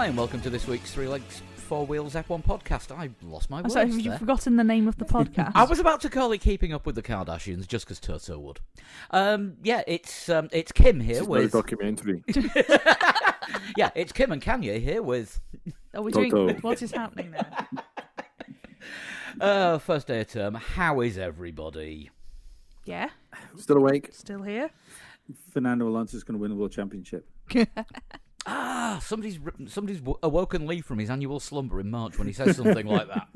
Hi, and welcome to this week's Three Legs, Four Wheels F1 podcast. I lost my words Sorry, have you there. forgotten the name of the podcast? I was about to call it Keeping Up with the Kardashians, just because Toto would. It's Kim here It's with... not a documentary. Yeah, it's Kim and Kanye here with... Are we Toto. doing... What is happening there? First day of term, how is everybody? Yeah, Still awake? still here. Fernando Alonso is going to win the world championship. Somebody's awoken Lee from his annual slumber in March when he says something like that.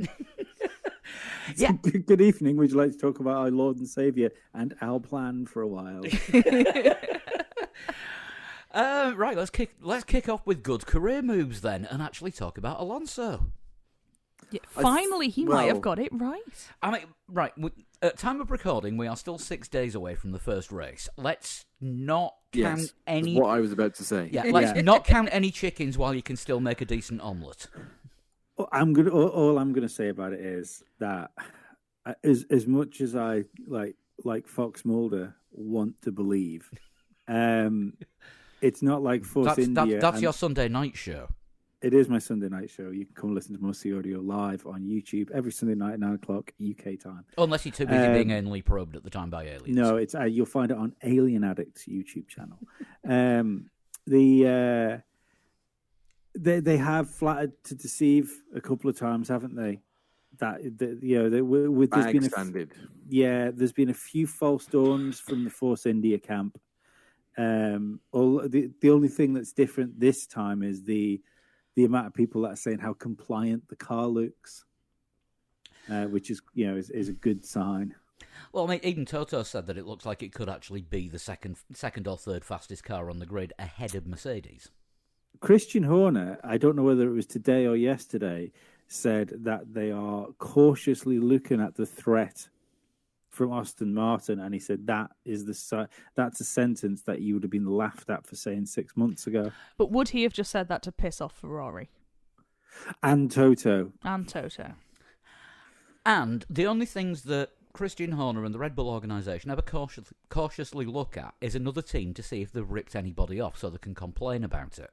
Yeah. Good evening. Would you like to talk about our Lord and Saviour and our plan for a while? Right, let's kick off with good career moves then, and actually talk about Alonso. Yeah, finally, he might well- have got it right. I mean, right, at time of recording, we are still 6 days away from the first race. Let's not count Yes. any... That's what I was about to say. Yeah, let's not count any chickens while you can still make a decent omelette. All I'm going to say about it is that as much as I like Fox Mulder want to believe, it's not like Force India. That's your Sunday night show. It is my Sunday night show. You can come listen to Musty Audio live on YouTube every Sunday night at 9 o'clock UK time. Unless you're too busy being anally probed at the time by aliens. No, it's you'll find it on Alien Addict's YouTube channel. They have flattered to deceive a couple of times, haven't they? There's been Standard. there's been a few false dawns from the Force India camp. The only thing that's different this time is the amount of people that are saying how compliant the car looks, which is a good sign. Well, I mean, even Toto said that it looks like it could actually be the second or third fastest car on the grid ahead of Mercedes. Christian Horner, I don't know whether it was today or yesterday, said that they are cautiously looking at the threat from Aston Martin, and he said that's a sentence that you would have been laughed at for saying 6 months ago. But would he have just said that to piss off Ferrari And Toto. and Toto? And the only things that Christian Horner and the Red Bull organisation ever cautiously look at is another team to see if they've ripped anybody off so they can complain about it.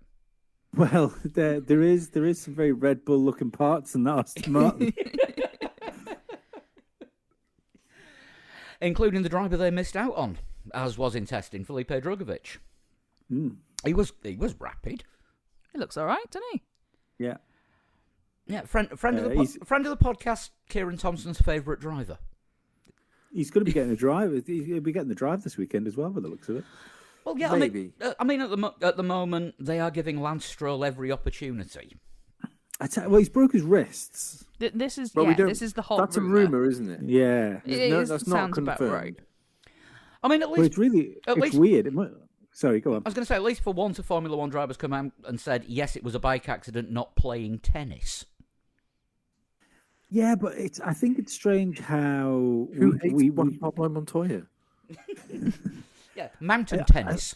Well, there is some very Red Bull looking parts in that Aston Martin. Including the driver they missed out on, as was in testing, Felipe Drugovich. He was rapid. He looks all right, doesn't he? Yeah. Yeah, friend of the podcast, Kieran Thompson's favourite driver. He's going to be getting a drive. He'll be getting the drive this weekend as well, by the looks of it. Well, yeah, Maybe. I mean, at the moment, they are giving Lance Stroll every opportunity. He's broke his wrists. This is Well, this is the hot. That's a rumour, isn't it? Yeah. That's not sounds about confirmed. right. I mean, at Well, least it's weird. Sorry, go on. I was going to say, at least for once, a Formula One driver's come out and said, yes, it was a bike accident, not playing tennis. Yeah, but I think it's strange how Who hates Juan Pablo Montoya? Yeah, mountain tennis.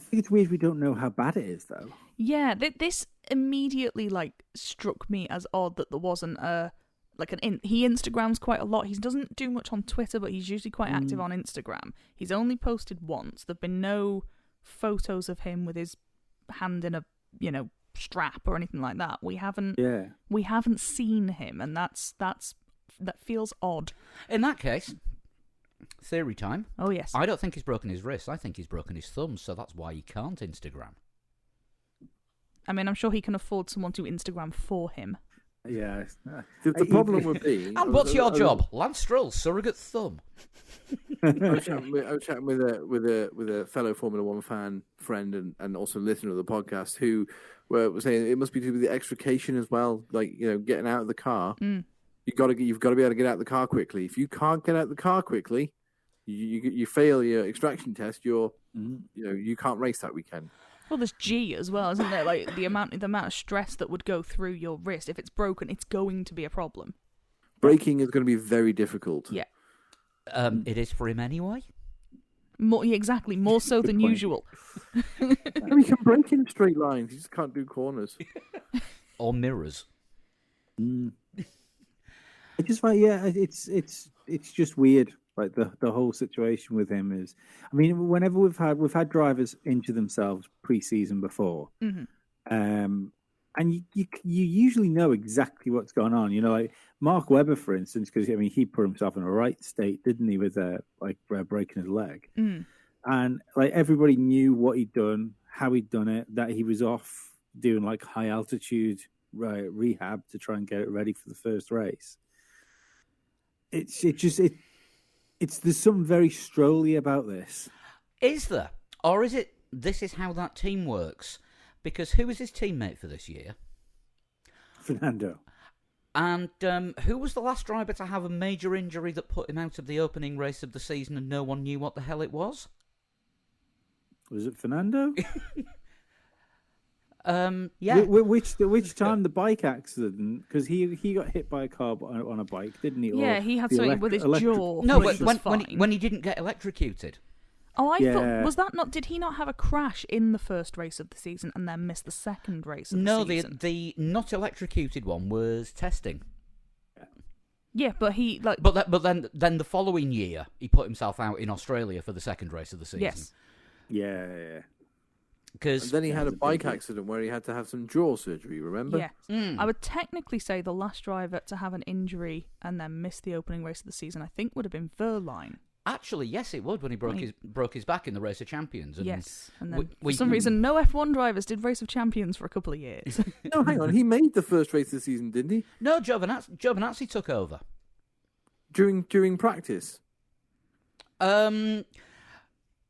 I think it's weird we don't know how bad it is, though. Yeah, this immediately struck me as odd that there wasn't he Instagrams quite a lot. He doesn't do much on Twitter, but he's usually quite active on Instagram. He's only posted once. There've been no photos of him with his hand in a strap or anything like that. We haven't seen him, and that feels odd. In that case, theory time. Oh yes. I don't think he's broken his wrist. I think he's broken his thumb, so that's why he can't Instagram. I mean, I'm sure he can afford someone to Instagram for him. Yeah. The problem would be. And what's your job? Lance Stroll, surrogate thumb. I was chatting with a fellow Formula One fan friend and also listener of the podcast who was saying it must be to do with the extrication as well, getting out of the car. You've got to be able to get out of the car quickly. If you can't get out of the car quickly, you fail your extraction test. You can't race that weekend. Well, there's G as well, isn't there? Like the amount of stress that would go through your wrist. If it's broken, it's going to be a problem. Braking is going to be very difficult. Yeah. It is for him anyway. Exactly. More so than point. usual. He can brake in straight lines. He just can't do corners. Or mirrors. I just find, it's just weird. Like the whole situation with him is, I mean, whenever we've had drivers injure themselves pre-season before, and and you usually know exactly what's going on. You know, like Mark Webber, for instance, because I mean he put himself in a right state, didn't he, with breaking his leg, and like everybody knew what he'd done, how he'd done it, that he was off doing like high altitude rehab to try and get it ready for the first race. It's there's something very Strolly about this. Is there? Or is it this is how that team works? Because who was his teammate for this year? Fernando. And who was the last driver to have a major injury that put him out of the opening race of the season and no one knew what the hell it was? Was it Fernando? Yeah. Which time the bike accident? Because he got hit by a car on a bike, didn't he? Yeah, he had something with his jaw. No, which but was when he didn't get electrocuted. Oh, I thought, was that not? Did he not have a crash in the first race of the season and then miss the second race of the season? No, the not electrocuted one was testing. Yeah, but he like. But then the following year he put himself out in Australia for the second race of the season. Yes. Yeah. Because And then he had a bike accident where he had to have some jaw surgery, remember? Yeah. I would technically say the last driver to have an injury and then miss the opening race of the season, I think, would have been Verline. Actually, yes, it would when he broke his back in the Race of Champions. And yes, and then we, for some reason, no F1 drivers did Race of Champions for a couple of years. No, hang on. He made the first race of the season, didn't he? No, Giovinazzi took over. During practice.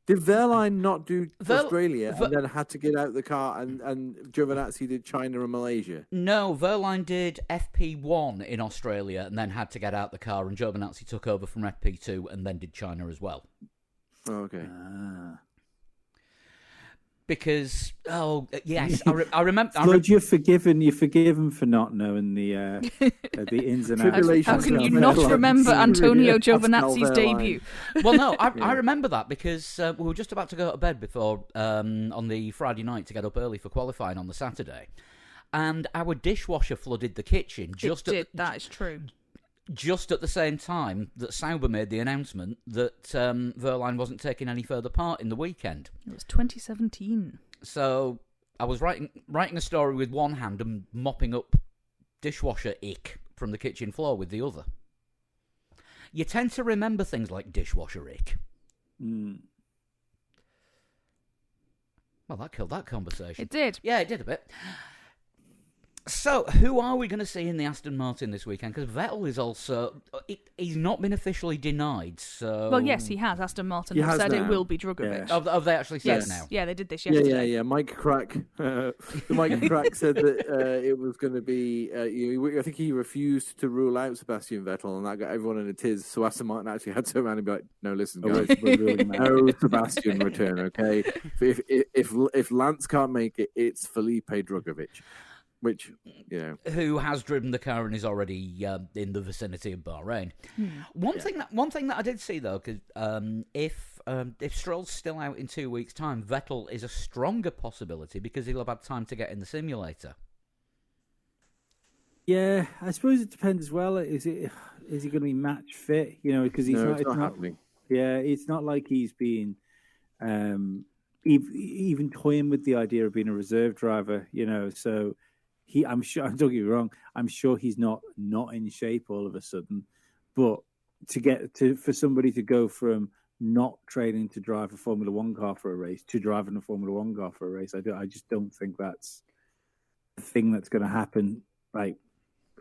Did Verline not do Australia and then had to get out of the car and Giovinazzi did China and Malaysia? No, Verline did FP1 in Australia and then had to get out the car, and Giovinazzi took over from FP2 and then did China as well. Oh, okay. Because yes, I remember. Lord, you're forgiven for not knowing the ins and outs. How can you not remember Antonio Giovinazzi's debut? Well, no, I remember that because we were just about to go to bed before on the Friday night to get up early for qualifying on the Saturday, and our dishwasher flooded the kitchen. That is true. Just at the same time that Sauber made the announcement that Verline wasn't taking any further part in the weekend. It was 2017. So I was writing a story with one hand and mopping up dishwasher ick from the kitchen floor with the other. You tend to remember things like dishwasher ick. Well, that killed that conversation. It did. Yeah, it did a bit. So, who are we going to see in the Aston Martin this weekend? Because Vettel is also... he's not been officially denied, so... Well, yes, he has. Aston Martin have said it will be Drugovich. Yeah. Have they actually said it now? Yeah, they did this yesterday. Yeah. Mike Crack. Mike Crack said that it was going to be... I think he refused to rule out Sebastian Vettel, and that got everyone in a tiz. So Aston Martin actually had to turn around and be like, no, listen, guys, we're ruling no Sebastian return, okay? If Lance can't make it, it's Felipe Drugovich. Which, who has driven the car and is already in the vicinity of Bahrain. One thing that I did see though, because if Stroll's still out in 2 weeks' time, Vettel is a stronger possibility because he'll have had time to get in the simulator. Yeah, I suppose it depends as well. Is he going to be match fit? Because he's not happening. Yeah, it's not like he's been even toying with the idea of being a reserve driver. So. I'm sure. Don't get me wrong. I'm sure he's not in shape all of a sudden, but for somebody to go from not training to drive a Formula One car for a race to driving a Formula One car for a race, I just don't think that's the thing that's going to happen. Like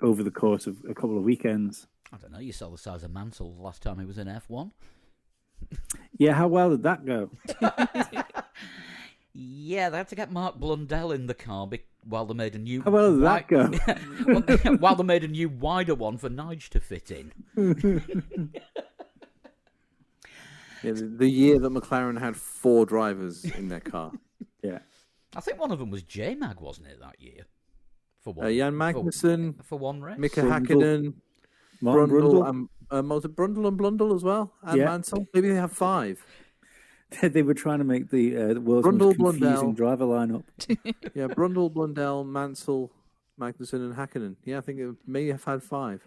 over the course of a couple of weekends. I don't know. You saw the size of Mansell the last time he was in F1. Yeah, how well did that go? Yeah, they had to get Mark Blundell in the car while they made a new... How well did that go? While they made a new wider one for Nige to fit in. Yeah, the year that McLaren had 4 drivers in their car. Yeah. I think one of them was J-Mag, wasn't it, that year? For one, Jan Magnussen, for one race. Mika Hakkinen, Brundle, and Brundle and Blundell as well, and Mansell. Maybe they have 5. They were trying to make the world's most confusing driver lineup. Yeah, Brundle, Blundell, Mansell, Magnussen, and Hakkinen. Yeah, I think it may have had 5,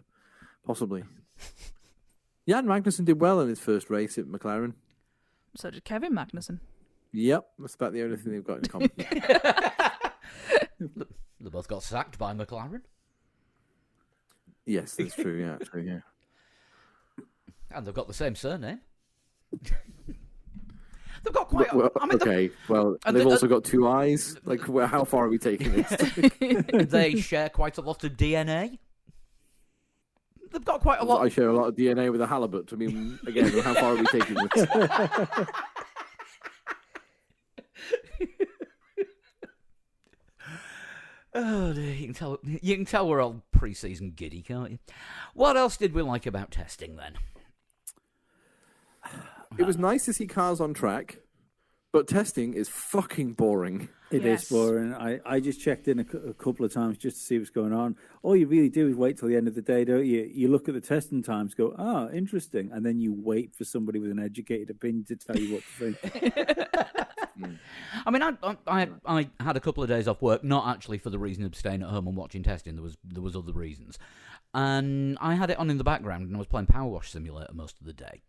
possibly. Jan Magnussen did well in his first race at McLaren. So did Kevin Magnussen. Yep, that's about the only thing they've got in common. They both got sacked by McLaren. Yes, that's true. Yeah, true. Yeah. And they've got the same surname. They've got quite. Okay. Well, and they've also got two eyes. Like, how far are we taking this? They share quite a lot of DNA. They've got quite a lot. I share a lot of DNA with a halibut. I mean, again, how far are we taking this? Oh dear, you can tell we're all pre-season giddy, can't you? What else did we like about testing then? It was nice to see cars on track, but testing is fucking boring. It Yes. is boring. I just checked in a couple of times just to see what's going on. All you really do is wait till the end of the day, don't you? You look at the testing times, go, interesting, and then you wait for somebody with an educated opinion to tell you what to think. I mean, I had a couple of days off work, not actually for the reason of staying at home and watching testing. There was other reasons, and I had it on in the background, and I was playing Power Wash Simulator most of the day.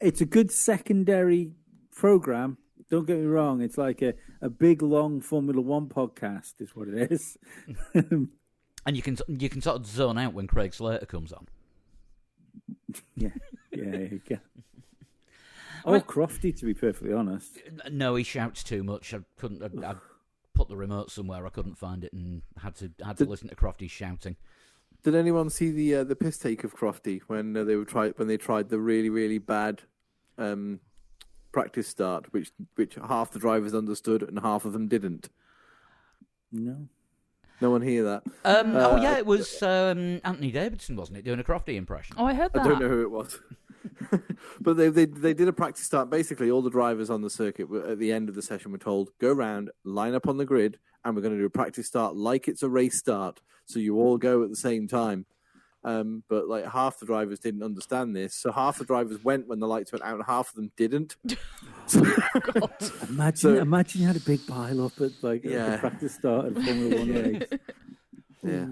It's a good secondary program. Don't get me wrong. It's like a big, long Formula One podcast is what it is. And you can sort of zone out when Craig Slater comes on. Yeah, you can. Oh, Crofty, to be perfectly honest. No, he shouts too much. I put the remote somewhere. I couldn't find it, and had to listen to Crofty shouting. Did anyone see the piss take of Crofty when they tried the really, really bad practice start, which half the drivers understood and half of them didn't? No. No one hear that? It was Anthony Davidson, wasn't it, doing a Crofty impression? Oh, I heard that. I don't know who it was. But they did a practice start. Basically, all the drivers on the circuit at the end of the session were told, go round, line up on the grid, and we're going to do a practice start like it's a race start. So you all go at the same time. But like half the drivers didn't understand this. So half the drivers went when the lights went out and half of them didn't. Imagine you had a big pile up at the practice start at Formula One race. Yeah.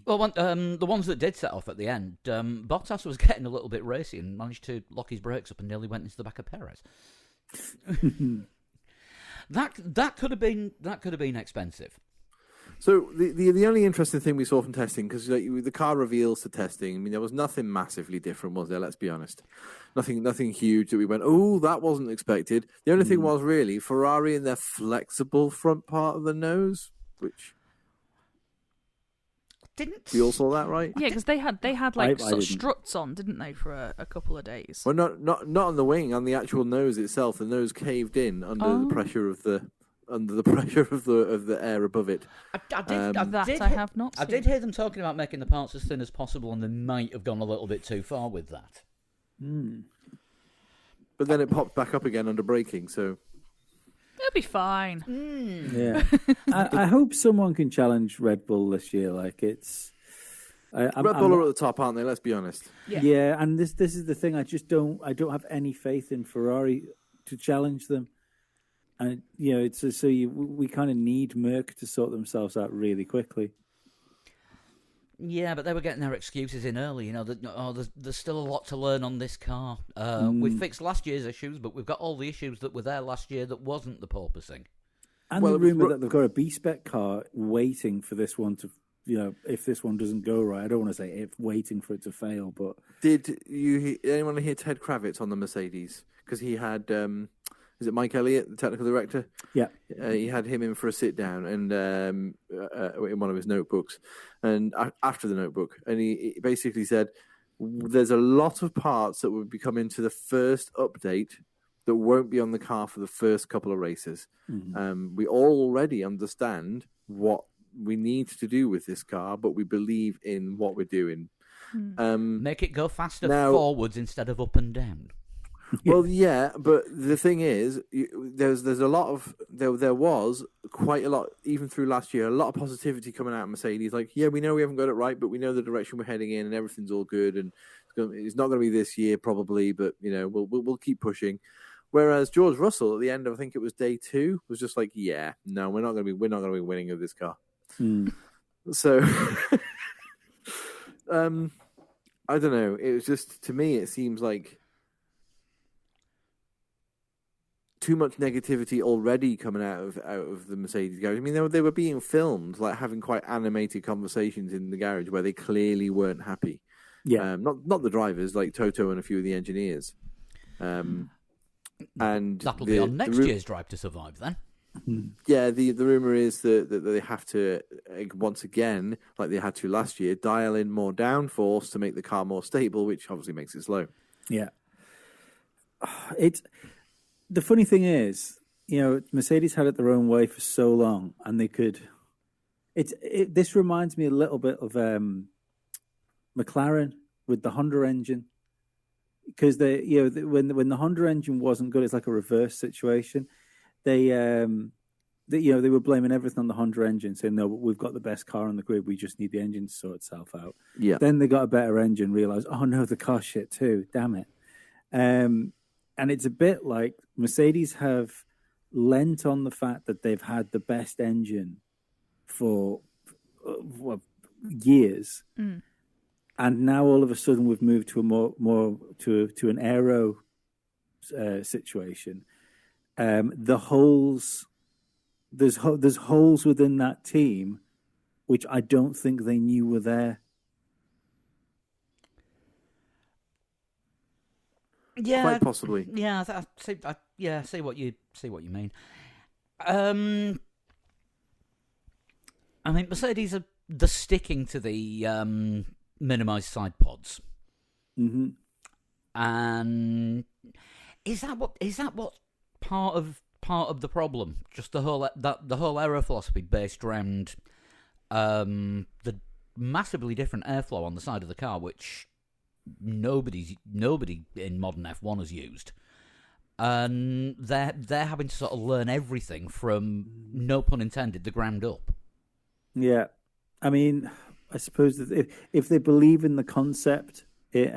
Well, the ones that did set off at the end, Bottas was getting a little bit racy and managed to lock his brakes up and nearly went into the back of Perez. That could have been expensive. So the only interesting thing we saw from testing, because the car reveals to testing, I mean, there was nothing massively different, was there? Let's be honest. Nothing huge that we went, oh, that wasn't expected. The only thing was really Ferrari and their flexible front part of the nose, which Didn't we all saw that, right? Yeah, because they had like I sort of didn't. struts on, didn't they, for a couple of days? Well, not on the wing, on the actual nose itself. The nose caved in under the pressure of the air above it. I have not seen. I did hear them talking about making the parts as thin as possible, and they might have gone a little bit too far with that. But then it popped back up again under braking, so It'll be fine. Yeah, I hope someone can challenge Red Bull this year. Like it's Red Bull are at the top, aren't they? Let's be honest. Yeah, and this is the thing. I don't have any faith in Ferrari to challenge them. And we kind of need Merc to sort themselves out really quickly. Yeah, but they were getting their excuses in early. There's still a lot to learn on this car. We fixed last year's issues, but we've got all the issues that were there last year that wasn't the porpoising. And the rumour that they've got a B-spec car waiting for this one to, if this one doesn't go right, I don't want to say if waiting for it to fail, but... Did anyone hear Ted Kravitz on the Mercedes? Because he had... is it Mike Elliott, the technical director? Yeah. He had him in for a sit-down and in one of his notebooks, and after the notebook. And he basically said, there's a lot of parts that will be coming to the first update that won't be on the car for the first couple of races. Mm-hmm. We all already understand what we need to do with this car, but we believe in what we're doing. Make it go faster forwards instead of up and down. Well, yeah, but the thing is, there's a lot of there was quite a lot even through last year. A lot of positivity coming out of Mercedes. Like, yeah, we know we haven't got it right, but we know the direction we're heading in, and everything's all good. And it's not going to be this year probably, but we'll keep pushing. Whereas George Russell at the end of I think it was day 2 was just like, yeah, no, we're not going to be winning of this car. So, I don't know. It was just to me, it seems like too much negativity already coming out of the Mercedes garage. I mean, they were being filmed, like having quite animated conversations in the garage where they clearly weren't happy. Yeah, not the drivers, like Toto and a few of the engineers. And That'll be on next year's Drive to Survive then. Yeah, the rumor is that they have to, once again, like they had to last year, dial in more downforce to make the car more stable, which obviously makes it slow. yeah. The funny thing is, Mercedes had it their own way for so long, and they could. This reminds me a little bit of McLaren with the Honda engine, because when the Honda engine wasn't good, it's like a reverse situation. They were blaming everything on the Honda engine, saying, no, we've got the best car on the grid, we just need the engine to sort itself out. Yeah. Then they got a better engine, realised, oh no, the car's shit too, damn it. And it's a bit like Mercedes have lent on the fact that they've had the best engine for years. And now all of a sudden we've moved to a more to an aero situation. The holes, there's holes within that team, which I don't think they knew were there. Yeah, Quite possibly. Yeah, I see what you mean. I mean, Mercedes they're sticking to the minimized side pods, and is that what part of the problem? Just the whole aero philosophy based around the massively different airflow on the side of the car, which nobody in modern F1 has used, and they're having to sort of learn everything from, no pun intended, the ground up. Yeah, I mean, I suppose that if they believe in the concept, it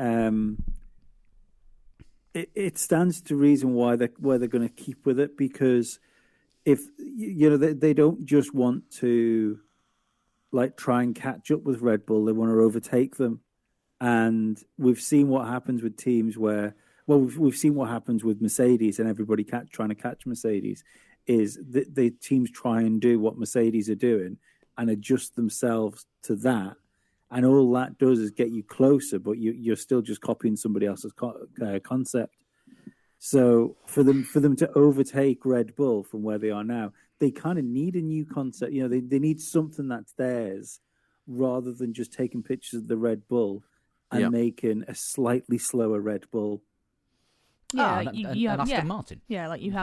stands to reason why they're going to keep with it, because if they don't just want to like try and catch up with Red Bull, they want to overtake them. And we've seen what happens with teams where, we've seen what happens with Mercedes and everybody trying to catch Mercedes, is that the teams try and do what Mercedes are doing and adjust themselves to that. And all that does is get you closer, but you're still just copying somebody else's concept. So for them to overtake Red Bull from where they are now, they kind of need a new concept. They need something that's theirs, rather than just taking pictures of the Red Bull and making a slightly slower Red Bull. Yeah, and Aston Martin. Yeah, like you've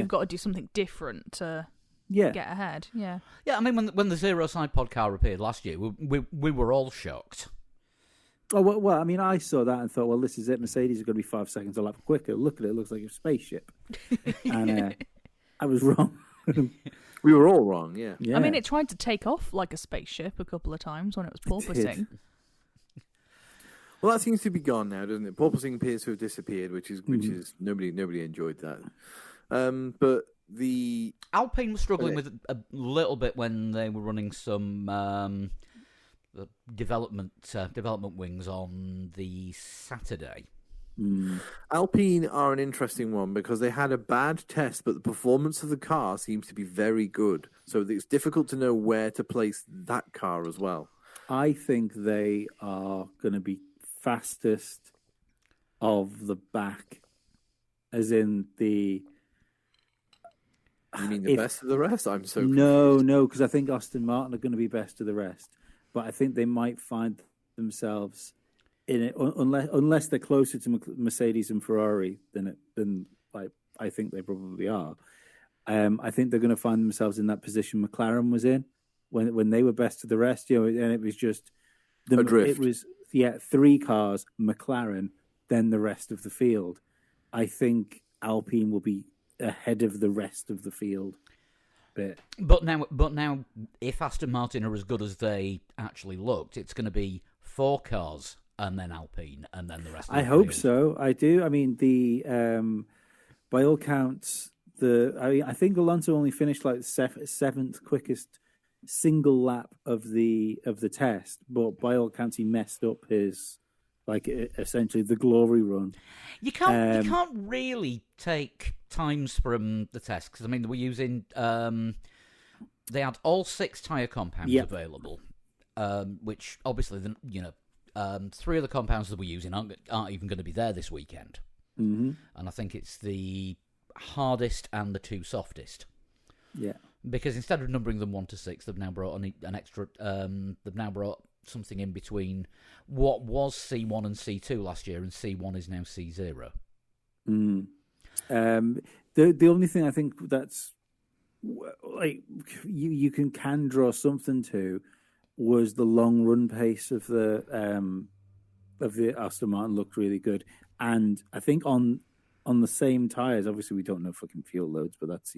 got to do something different to get ahead. Yeah. Yeah, I mean, when the zero side pod car appeared last year, we were all shocked. Oh, well, I mean, I saw that and thought, well, this is it. Mercedes is going to be 5 seconds a lap quicker. Look at it. It looks like a spaceship. And I was wrong. We were all wrong, yeah. I mean, it tried to take off like a spaceship a couple of times when it was porpoising. Well, that seems to be gone now, doesn't it? Porpoising appears to have disappeared, which is nobody enjoyed that. But the Alpine was struggling with a little bit when they were running some development wings on the Saturday. Alpine are an interesting one because they had a bad test, but the performance of the car seems to be very good. So it's difficult to know where to place that car as well. I think they are going to be fastest of the back, as in the... You mean the best of the rest? I'm so confused. No, because I think Aston Martin are going to be best of the rest. But I think they might find themselves in it, unless they're closer to Mercedes and Ferrari than I think they probably are. I think they're going to find themselves in that position McLaren was in when they were best of the rest. And it was just drift. It was 3 cars, McLaren, then the rest of the field. I think Alpine will be ahead of the rest of the field. But now, if Aston Martin are as good as they actually looked, it's going to be 4 cars and then Alpine and then the rest of the field. I hope so. I do. I mean, by all counts, I think Alonso only finished like the 7th quickest single lap of the test, but by all counts, he messed up his like essentially the glory run. You can't really take times from the test because I mean they were using they had all 6 tyre compounds available, which obviously 3 of the compounds that we're using aren't even going to be there this weekend, and I think it's the hardest and the 2 softest. Yeah, because instead of numbering them 1 to 6, they've now brought an extra. They've now brought something in between what was C1 and C2 last year, and C1 is now C0. The only thing I think that's like you can draw something to was the long run pace of the Aston Martin looked really good, and I think on the same tires. Obviously, we don't know fucking fuel loads, but that's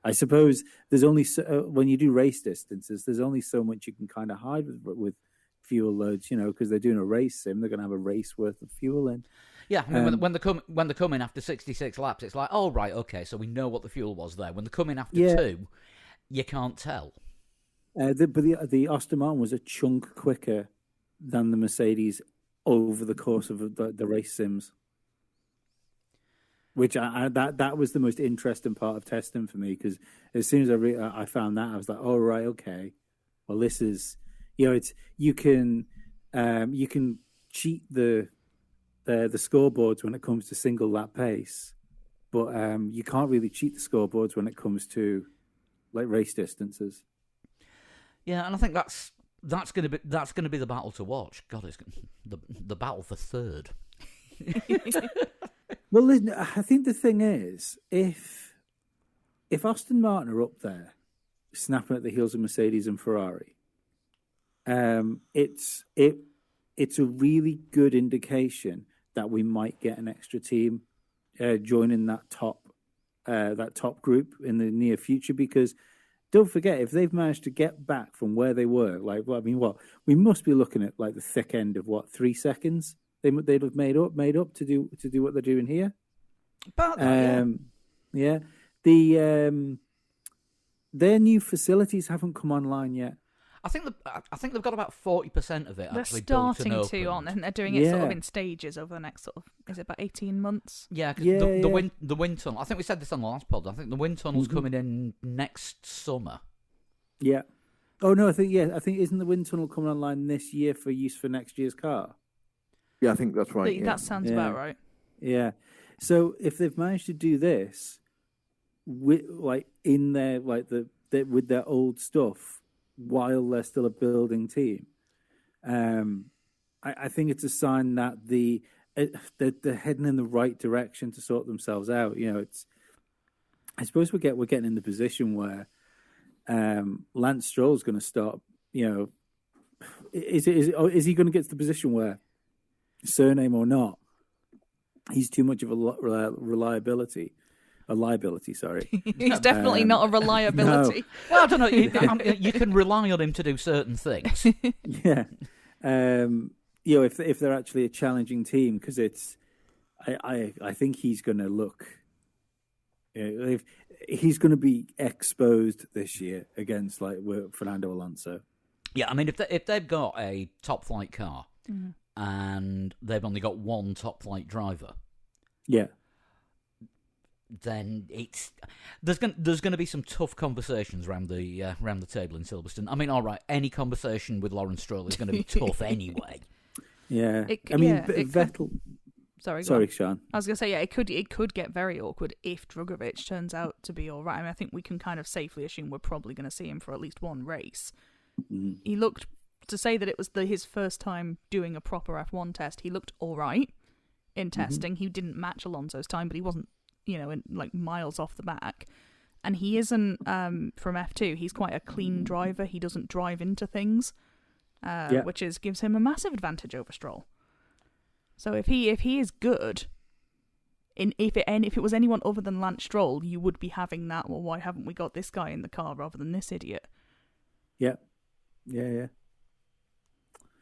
I suppose there's only when you do race distances, there's only so much you can kind of hide with fuel loads, because they're doing a race sim. They're going to have a race worth of fuel in. Yeah, I mean, when they come in after 66 laps, it's like, oh right, okay, so we know what the fuel was there. When they come in after 2, you can't tell. But the Aston Martin was a chunk quicker than the Mercedes over the course of the race sims, which that was the most interesting part of testing for me, because as soon as I found that, I was like, oh right, okay, well this is it's you can cheat the scoreboards when it comes to single lap pace, but you can't really cheat the scoreboards when it comes to like race distances. Yeah, and I think that's going to be the battle to watch. God, it's the battle for third. Well, listen, I think the thing is, if Aston Martin are up there snapping at the heels of Mercedes and Ferrari, it's a really good indication that we might get an extra team joining that top group in the near future. Because don't forget, if they've managed to get back from where they were, we must be looking at like the thick end of 3 seconds they'd have made up to do what they're doing here. About that, yeah. Their new facilities haven't come online yet. I think they've got about 40% of it. They're actually starting built to, aren't they? And they're doing it sort of in stages over the next is it about 18 months? Yeah, because the wind tunnel. I think we said this on the last pod. I think the wind tunnel's coming in next summer. Yeah. Oh no, I think isn't the wind tunnel coming online this year for use for next year's car? Yeah, I think that's right. That sounds about right. Yeah. So if they've managed to do this with with their old stuff while they're still a building team, I think it's a sign that they're heading in the right direction to sort themselves out. I suppose we're getting in the position where Lance Stroll's going to start. Is he going to get to the position where, surname or not, he's too much of a liability? Sorry. He's definitely not a reliability. No. Well, I don't know. You can rely on him to do certain things. Yeah. If they're actually a challenging team, because I think he's going to look. If he's going to be exposed this year against Fernando Alonso. Yeah, I mean, if they've got a top flight car and they've only got one top flight driver, yeah, then there's going to be some tough conversations around the table in Silverstone. I mean, all right, any conversation with Lawrence Stroll is going to be tough anyway. Yeah, Vettel. Sorry, Sean. I was going to say, it could get very awkward if Drugovich turns out to be all right. I mean, I think we can kind of safely assume we're probably going to see him for at least one race. Mm-hmm. He looked, to say that it was his first time doing a proper F1 test, he looked all right in testing. He didn't match Alonso's time, but he wasn't, in miles off the back. And he isn't, from F2, he's quite a clean driver. He doesn't drive into things, which gives him a massive advantage over Stroll. So if he is good, if it was anyone other than Lance Stroll, you would be having that. Well, why haven't we got this guy in the car rather than this idiot? Yeah. Yeah.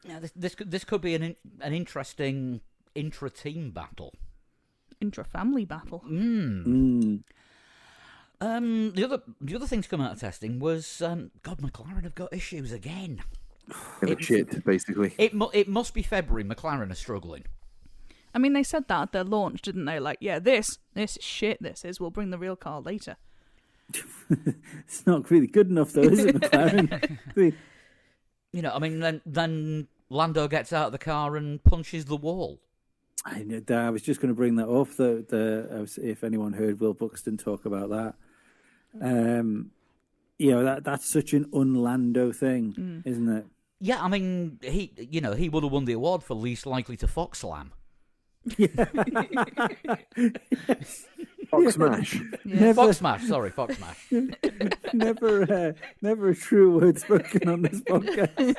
Yeah, this could be an interesting intra-team battle, intra-family battle. The other thing to come out of testing was McLaren have got issues again. Give a shit, basically. It must be February. McLaren are struggling. I mean, they said that at their launch, didn't they? Like, yeah, this is shit. This is. We'll bring the real car later. It's not really good enough, though, is it, McLaren? You know, I mean, then Lando gets out of the car and punches the wall. I was just going to bring that up. If anyone heard Will Buxton talk about that, that's such an un-Lando thing, isn't it? Yeah, I mean, he would have won the award for least likely to Fox Slam. Fox Smash. Yeah. Fox Smash. Sorry, Fox Smash. Never a true word spoken on this podcast.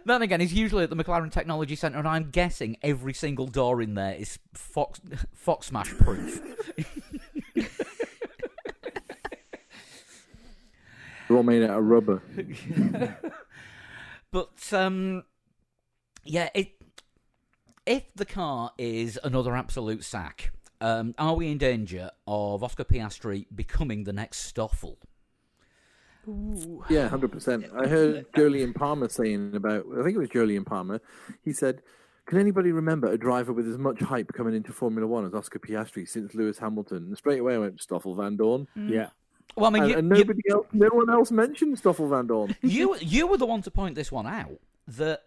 Then again, he's usually at the McLaren Technology Centre, and I'm guessing every single door in there is Fox Smash proof. They're all made out of rubber. But yeah, if the car is another absolute sack, are we in danger of Oscar Piastri becoming the next Stoffel? Ooh. Yeah, 100%. I heard Jolyon Palmer saying about, I think it was Jolyon Palmer, he said, can anybody remember a driver with as much hype coming into Formula One as Oscar Piastri since Lewis Hamilton? And straight away I went, Stoffel Van Dorn. Yeah. Well, I mean, And no one else mentioned Stoffel Van Dorn. you were the one to point this one out. That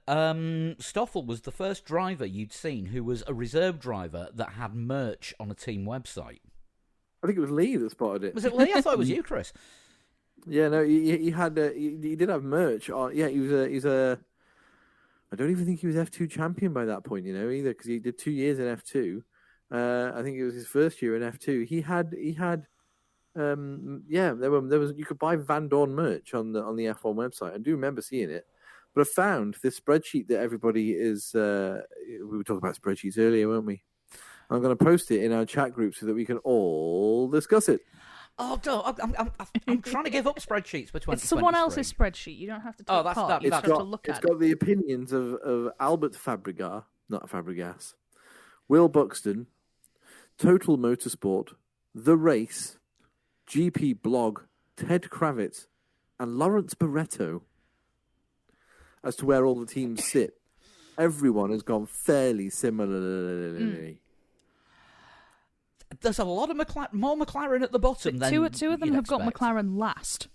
Stoffel was the first driver you'd seen who was a reserve driver that had merch on a team website. I think it was Lee that spotted it. Was it Lee? I thought it was you, Chris. Yeah, no, he had he did have merch. Yeah, he's a. I don't even think he was F2 champion by that point, either, because he did 2 years in F2. I think it was his first year in F2. He had. There was you could buy Van Dorn merch on the F1 website. I do remember seeing it. But I found this spreadsheet that everybody is. We were talking about spreadsheets earlier, weren't we? I'm going to post it in our chat group so that we can all discuss it. Oh, no, I'm trying to give up spreadsheets for 2023. It's someone else's spreadsheet. You don't have to take part. You It's just have to look at It's got the opinions of Albert Fabregas, Will Buxton, Total Motorsport, The Race, GP Blog, Ted Kravitz, and Lawrence Barretto as to where all the teams sit. Everyone has gone fairly similarly. There's a lot of more McLaren at the bottom. But two of them have got McLaren last.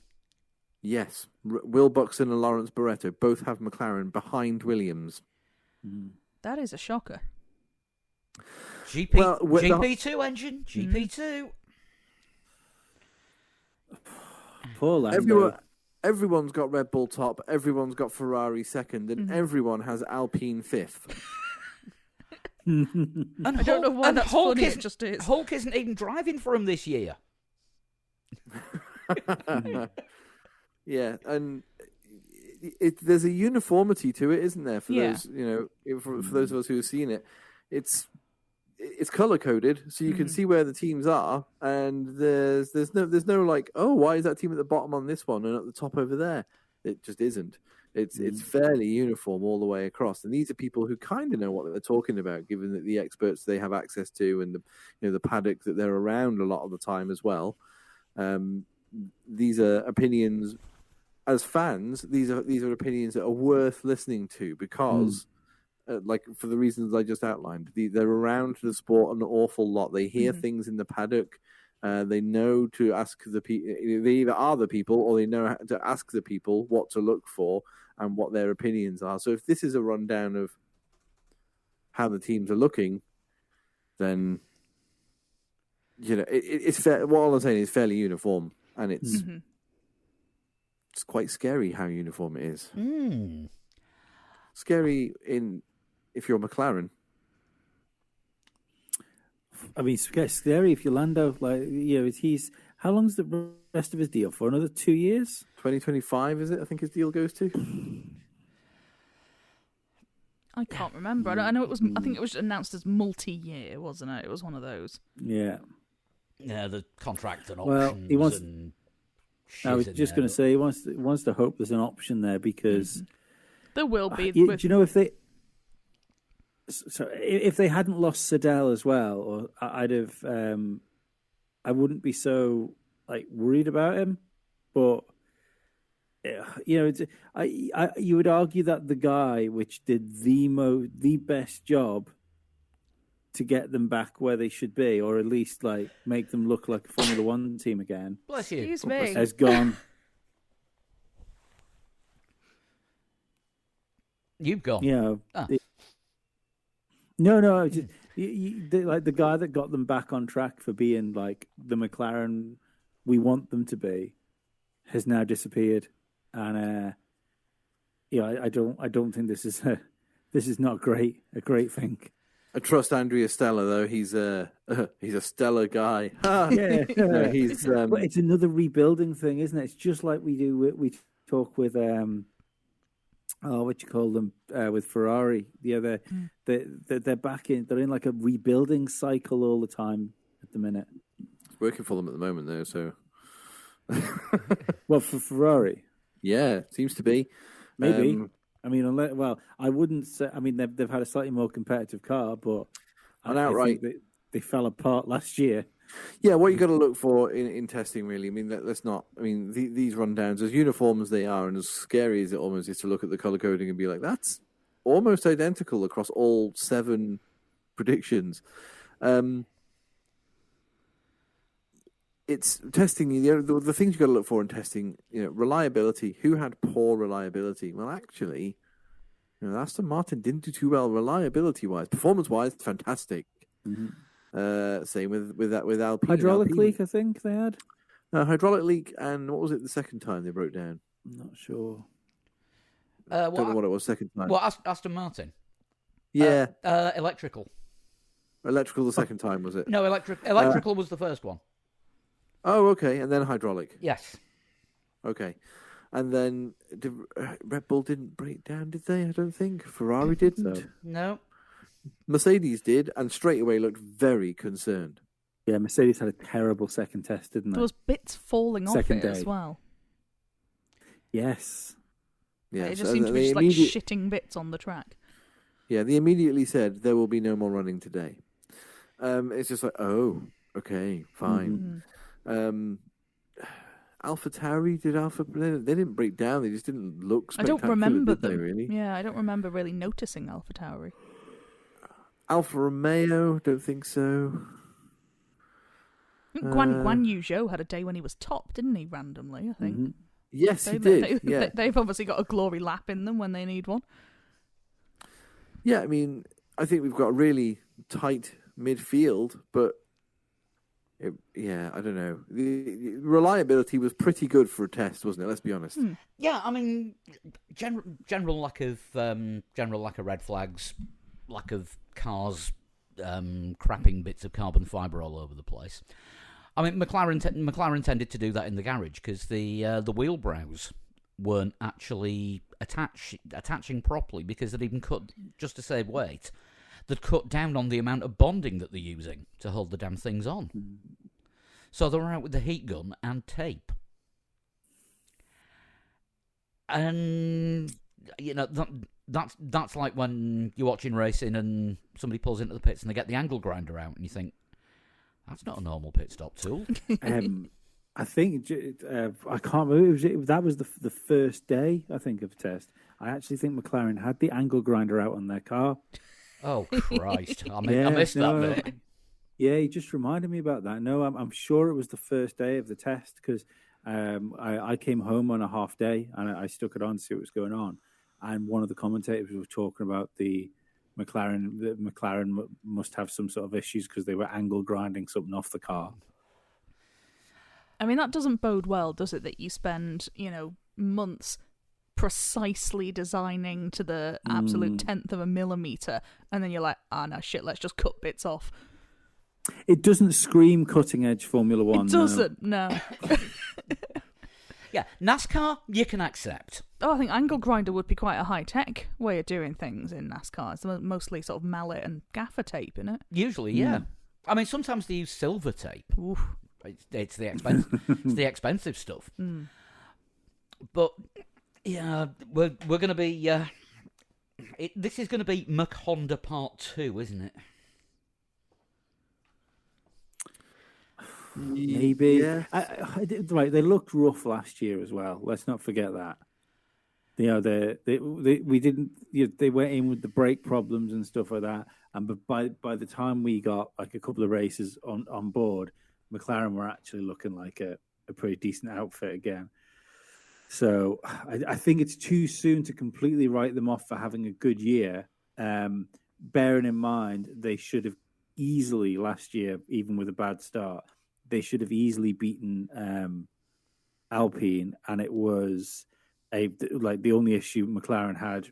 Yes, Will Buxton and Lawrence Barretto both have McLaren behind Williams. That is a shocker. GP2 engine, GP2. Poor Lando. Everyone's got Red Bull top, everyone's got Ferrari second, and everyone has Alpine fifth. And I don't know why that's Hulk funny, it just is. Hulk isn't even driving for him this year. Yeah, and there's a uniformity to it, isn't there? For those, for those of us who have seen it, it's color coded, so you can see where the teams are, and there's no like, oh, why is that team at the bottom on this one and at the top over there? It just isn't. It's fairly uniform all the way across, and these are people who kind of know what they're talking about, given that the experts they have access to and the paddock that they're around a lot of the time as well. These are opinions as fans. These are opinions that are worth listening to because, like for the reasons I just outlined, they're around the sport an awful lot. They hear things in the paddock. They know to ask the people. They either are the people or they know how to ask the people what to look for and what their opinions are. So if this is a rundown of how the teams are looking, then it's fair. What all I'm saying is fairly uniform, and it's quite scary how uniform it is. Scary if you're McLaren. I mean, it's scary if you're Lando. He's how long's the rest of his deal for? Another 2 years? 2025 is it? I think his deal goes to. I can't remember. I know it was. I think it was announced as multi-year, wasn't it? It was one of those. Yeah. Yeah, the contract and well, options. He wants. And I was just going to say he wants to hope there's an option there because there will be. Do you know if they? So if they hadn't lost Sedell as well, or I'd have, I wouldn't be so worried about him. But you would argue that the guy which did the best job to get them back where they should be, or at least like make them look like a Formula One team again, Bless you. Excuse me. has gone. You've gone. Ah. No. Like the guy that got them back on track for being like the McLaren we want them to be, has now disappeared, and I don't think this is not a great thing. I trust Andrea Stella though. He's a stellar guy. Yeah, No, he's but it's another rebuilding thing, isn't it? It's just like we talk with what you call them with Ferrari. They're back in. They're in like a rebuilding cycle all the time at the minute. It's working for them at the moment though. So, well, for Ferrari, yeah, seems to be. Maybe. I mean, I wouldn't say. I mean, they've had a slightly more competitive car, but I think they fell apart last year. Yeah, what you got to look for in testing, really. I mean, let's not. I mean, these rundowns, as uniform as they are, and as scary as it almost is to look at the color coding and be like, that's almost identical across all 7 predictions. It's testing. The things you got to look for in testing. Reliability. Who had poor reliability? Well, actually, Aston Martin didn't do too well reliability-wise. Performance-wise, fantastic. Mm-hmm. Same with Alpine. Hydraulic leak, I think they had. Hydraulic leak, and what was it the second time they broke down? I'm not sure. Don't know what it was second time. Well, Aston Martin. Yeah. Electrical. Electrical the second time, was it? No, electrical was the first one. Oh, okay. And then hydraulic. Yes. Okay. And then Red Bull didn't break down, did they? I don't think. Ferrari didn't. So. No. Mercedes did, and straight away looked very concerned. Yeah, Mercedes had a terrible second test, didn't they? There was bits falling Second off it day. as well. Yes. It just seemed to be just like shitting bits on the track. Yeah, they immediately said there will be no more running today. It's just like, oh, okay, fine. Mm-hmm. AlphaTauri they didn't break down. They just didn't look I spectacular. don't remember did they, them. really? Yeah, I don't remember really noticing AlphaTauri. Alfa Romeo, don't think so. I think Guan Yu Zhou had a day when he was top, didn't he? Randomly, I think. Mm-hmm. Yes, he did. They've obviously got a glory lap in them when they need one. Yeah, I mean, I think we've got a really tight midfield, but I don't know. The reliability was pretty good for a test, wasn't it? Let's be honest. Yeah, I mean, general lack of red flags, lack of cars crapping bits of carbon fibre all over the place. I mean, McLaren tended to do that in the garage because the wheel brows weren't actually attaching properly because they'd even cut, just to save weight, they'd cut down on the amount of bonding that they're using to hold the damn things on. So they were out with the heat gun and tape. And, that's like when you're watching racing and somebody pulls into the pits and they get the angle grinder out and you think, that's not a normal pit stop tool. I think I can't remember. That was the first day, I think, of test. I actually think McLaren had the angle grinder out on their car. Oh Christ! I missed that bit. Yeah, he just reminded me about that. No, I'm sure it was the first day of the test because I came home on a half day and I stuck it on to see what was going on. And one of the commentators was talking about the McLaren must have some sort of issues because they were angle grinding something off the car. I mean, that doesn't bode well, does it? That you spend, months precisely designing to the absolute 10th of a millimeter, and then you're like, no, shit, let's just cut bits off. It doesn't scream cutting edge Formula One. It doesn't, no. Yeah, NASCAR, you can accept. Oh, I think angle grinder would be quite a high-tech way of doing things in NASCAR. It's mostly sort of mallet and gaffer tape, isn't it? Usually, yeah. I mean, sometimes they use silver tape. Oof. It's the expensive stuff. But yeah, we're going to be. This is going to be McHonda Part 2, isn't it? maybe. Yeah. Right, they looked rough last year as well. Let's not forget that. You know, we didn't. You know, they went in with the brake problems and stuff like that. And by the time we got like a couple of races on board, McLaren were actually looking like a pretty decent outfit again. So I think it's too soon to completely write them off for having a good year. Bearing in mind they should have easily last year, even with a bad start, they should have easily beaten Alpine, and it was the only issue McLaren had,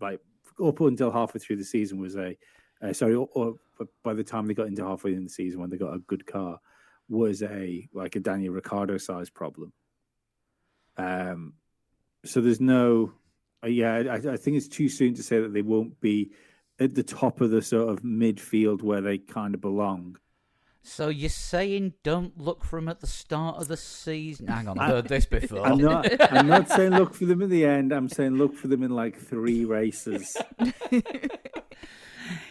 like up until halfway through the season, was or by the time they got into halfway in the season when they got a good car, was a Daniel Ricciardo size problem. So there's no, I think it's too soon to say that they won't be at the top of the sort of midfield where they kind of belong. So you're saying don't look for them at the start of the season? Hang on, I've heard this before. I'm not saying look for them at the end. I'm saying look for them in like 3 races.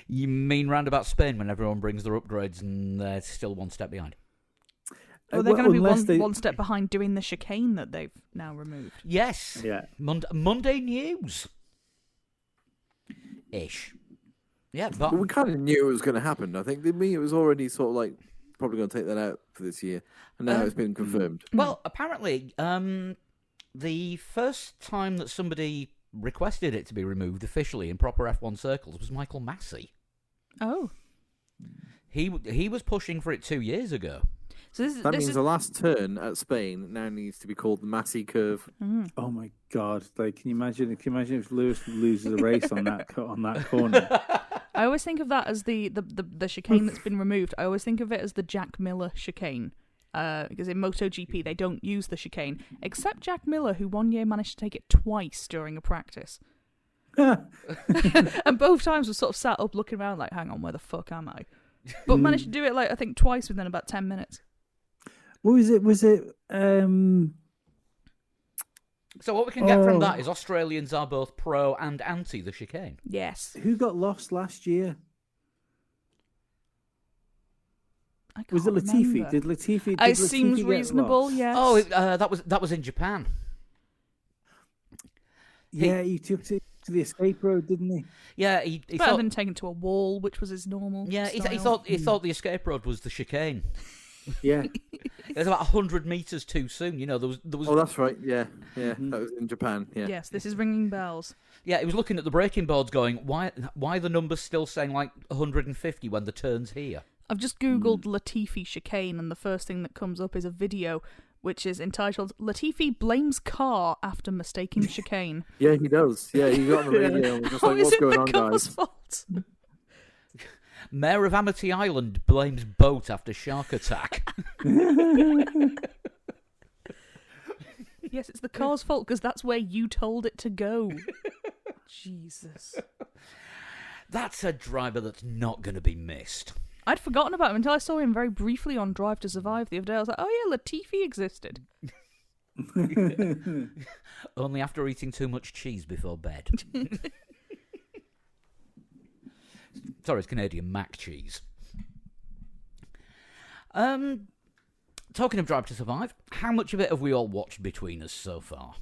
You mean round about Spain when everyone brings their upgrades and they're still one step behind? Well, they're going to be one step behind doing the chicane that they've now removed. Yes. Yeah. Monday news. Ish. Yeah, but we kind of knew it was going to happen. I think, didn't we? It was already sort of like probably going to take that out for this year, and now it's been confirmed. Well, apparently, the first time that somebody requested it to be removed officially in proper F1 circles was Michael Massey. Oh. He was pushing for it 2 years ago. So that means the last turn at Spain now needs to be called the Massey curve. Mm. Oh my God! Like, can you imagine if Lewis loses a race on that corner? I always think of that as the chicane that's been removed. I always think of it as the Jack Miller chicane. Because in MotoGP they don't use the chicane, except Jack Miller, who one year managed to take it twice during a practice. And both times was sort of sat up looking around like, hang on, where the fuck am I? But managed to do it I think twice within about 10 minutes. What was it? So what we can get from that is Australians are both pro and anti the chicane. Yes. Who got lost last year? I can't Was it Latifi? remember. Did Latifi? It seems reasonable, yes. Oh, that was in Japan. Yeah, he took it to the escape road, didn't he? Yeah, he Better thought. than taken to a wall, which was his normal. Yeah, he style. thought the escape road was the chicane. Yeah. It was about 100 meters too soon. You know, there was. Oh, that's right. Yeah. That was in Japan. Yeah. Yes, this is ringing bells. Yeah, he was looking at the braking boards, going, "Why the numbers still saying like 150 when the turn's here?" I've just googled Latifi chicane, and the first thing that comes up is a video which is entitled "Latifi blames car after mistaking chicane." Yeah, he does. Yeah, he got on the radio and was just How like, is "What's it going the on, car's guys?" fault? Mayor of Amity Island blames boat after shark attack. Yes, it's the car's fault because that's where you told it to go. Jesus. That's a driver that's not going to be missed. I'd forgotten about him until I saw him very briefly on Drive to Survive the other day. I was like, oh yeah, Latifi existed. Only after eating too much cheese before bed. Sorry, it's Canadian mac cheese. Talking of Drive to Survive, how much of it have we all watched between us so far?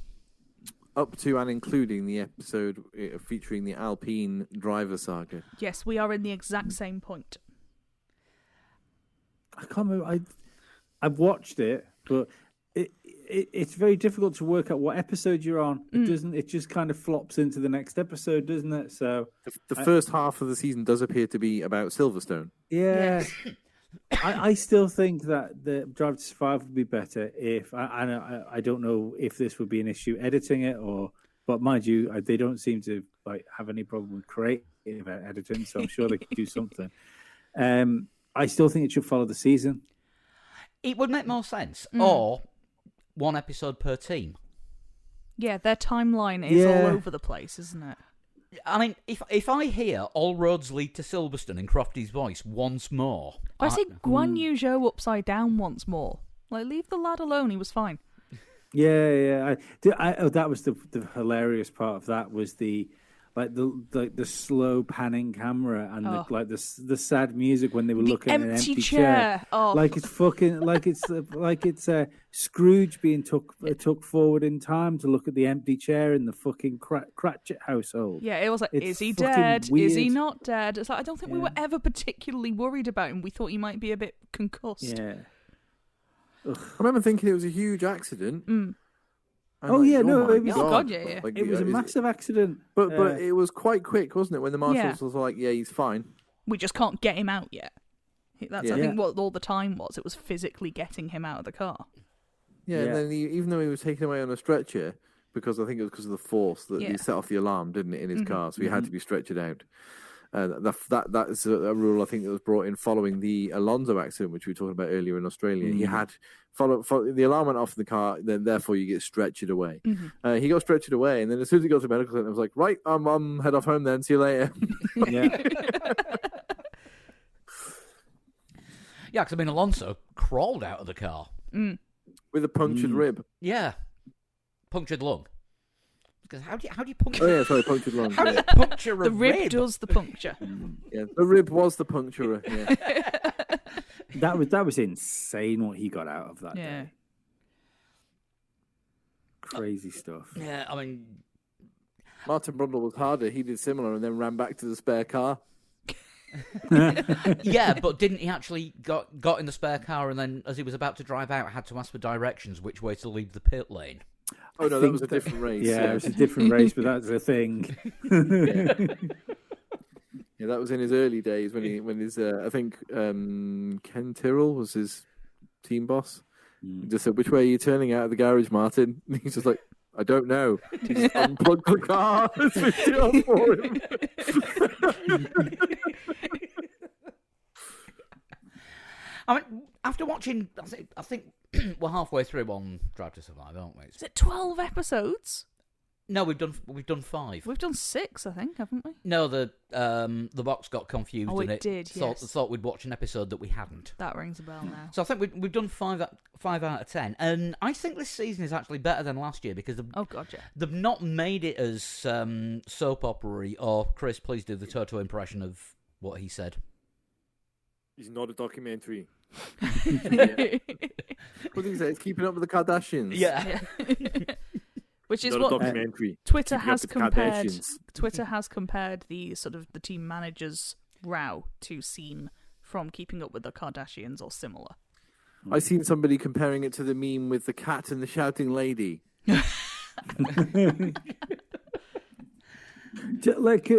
Up to and including the episode featuring the Alpine driver saga. Yes, we are in the exact same point. I can't remember. I've watched it, but it's very difficult to work out what episode you're on. It doesn't. It just kind of flops into the next episode, doesn't it? So The first half of the season does appear to be about Silverstone. yeah. I still think that the Drive to Survive would be better if I don't know if this would be an issue editing it but mind you, they don't seem to have any problem with creative editing, so I'm sure they could do something. I still think it should follow the season. It would make more sense, or one episode per team. Yeah, their timeline is all over the place, isn't it? I mean, if I hear all roads lead to Silverstone in Crofty's voice once more... I see Guan Yu Zhou upside down once more. Leave the lad alone, he was fine. Yeah. That was the hilarious part of that was like the slow panning camera and the sad music when they were looking at an empty chair. Oh. Like it's fucking like it's Scrooge being took forward in time to look at the empty chair in the fucking Cratchit household. Yeah, it was like, It's is he fucking dead? weird. Is he not dead? It's like, I don't think we were ever particularly worried about him. We thought he might be a bit concussed. Yeah. I remember thinking it was a huge accident. Mm. And Oh, yeah, no, my it was- Oh, God, yeah. Like, It was a is massive accident. But it was quite quick, wasn't it? When the marshals was like, "Yeah, he's fine." We just can't get him out yet. That's, I Yeah. think, what all the time was. It was physically getting him out of the car. Yeah, Yeah. and then even though he was taken away on a stretcher, because I think it was because of the force that he set off the alarm, didn't it, in his car? So he had to be stretchered out. That is a rule I think that was brought in following the Alonso accident, which we were talking about earlier in Australia. He had the alarm went off in the car, then therefore you get stretchered away. He got stretchered away, and then as soon as he got to medical center, I was like, right, I'm head off home then. See you later. Yeah. Yeah, because I mean, Alonso crawled out of the car. With a punctured rib. Yeah, punctured lung. Because how do you puncture? Oh yeah, sorry, punctured lung. How do Yeah. you puncture a The rib does the puncture. Yeah, the rib was the puncturer. Yeah. That was insane what he got out of that Yeah. day. Crazy stuff. Yeah, I mean, Martin Brundle was harder. He did similar and then ran back to the spare car. yeah, but didn't he actually got in the spare car and then, as he was about to drive out, had to ask for directions which way to leave the pit lane? Oh no, that was a different race. Yeah, it was a different race, but that's a thing. Yeah, that was in his early days when his I think Ken Tyrrell was his team boss. He just said, "Which way are you turning out of the garage, Martin?" And he's just like, "I don't know." He just unplugged the car and switched it on for him. I mean, after watching, I think we're halfway through on Drive to Survive, aren't we? Is it 12 episodes? No, we've done 5. We've done 6, I think, haven't we? No, the box got confused. Oh, and it did, yes. Thought we'd watch an episode that we hadn't. That rings a bell now. So I think we've done 5 out of 10, and I think this season is actually better than last year because Oh, God, yeah. they've not made it as soap opera-y. Or Chris, please do the Toto impression of what he said. He's not a documentary. What did he say? It's keeping up with the Kardashians. Yeah. Which is Not what a documentary. Twitter Keeping up has with the compared. Kardashians. Twitter has compared the sort of the team managers' row to scene from Keeping Up with the Kardashians or similar. I seen somebody comparing it to the meme with the cat and the shouting lady. Like,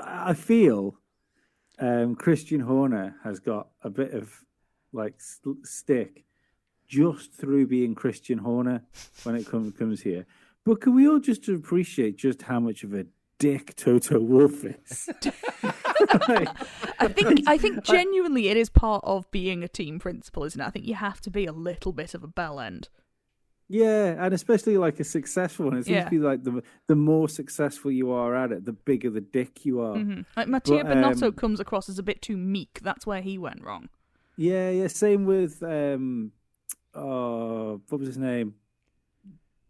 I feel Christian Horner has got a bit of like stick just through being Christian Horner when it comes here. But can we all just appreciate just how much of a dick Toto Wolff is? I think genuinely it is part of being a team principal, isn't it? I think you have to be a little bit of a bell end. Yeah, and especially like a successful one. It seems Yeah. to be like the more successful you are at it, the bigger the dick you are. Like Mattia But, Binotto comes across as a bit too meek. That's where he went wrong. Yeah. Same with what was his name?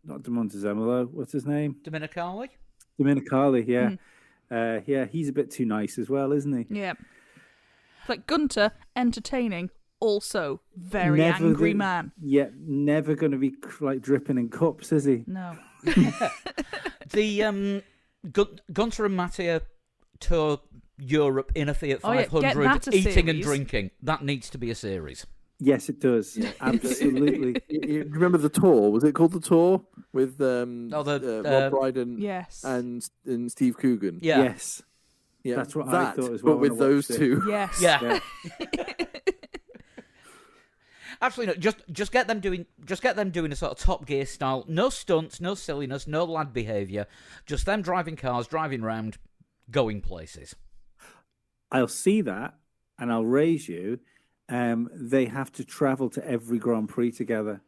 Not Demontezemolo. What's his name? Dominicali? Dominicali. Yeah, yeah. He's a bit too nice as well, isn't he? Yeah. It's like Gunter, entertaining, also very Never angry the- man. Yeah, never going to be like dripping in cups, is he? No. The Gunter and Mattia tour Europe in a Fiat Oh, yeah, 500, get that a eating and series. drinking. That needs to be a series. Yes, it does. Absolutely. You remember the tour? Was it called the tour with the, Rob Brydon Yes. and Steve Coogan? Yeah. Yes. Yeah, That's what I that, thought as well But when with I those watched it. two, Yes. Yeah. Yeah. Actually, no. Just get them doing a sort of Top Gear style. No stunts, no silliness, no lad behaviour. Just them driving cars, driving round, going places. I'll see that and I'll raise you. They have to travel to every Grand Prix together.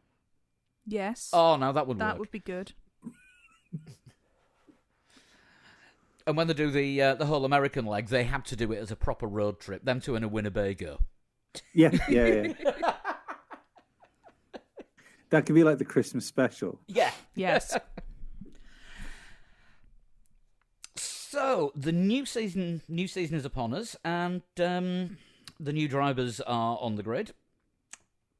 Yes. Oh no, that wouldn't that work. would be good. And when they do the whole American leg, they have to do it as a proper road trip. Them two in a Winnebago. Yeah. That could be like the Christmas special. Yeah. Yes. So the new season is upon us, and the new drivers are on the grid.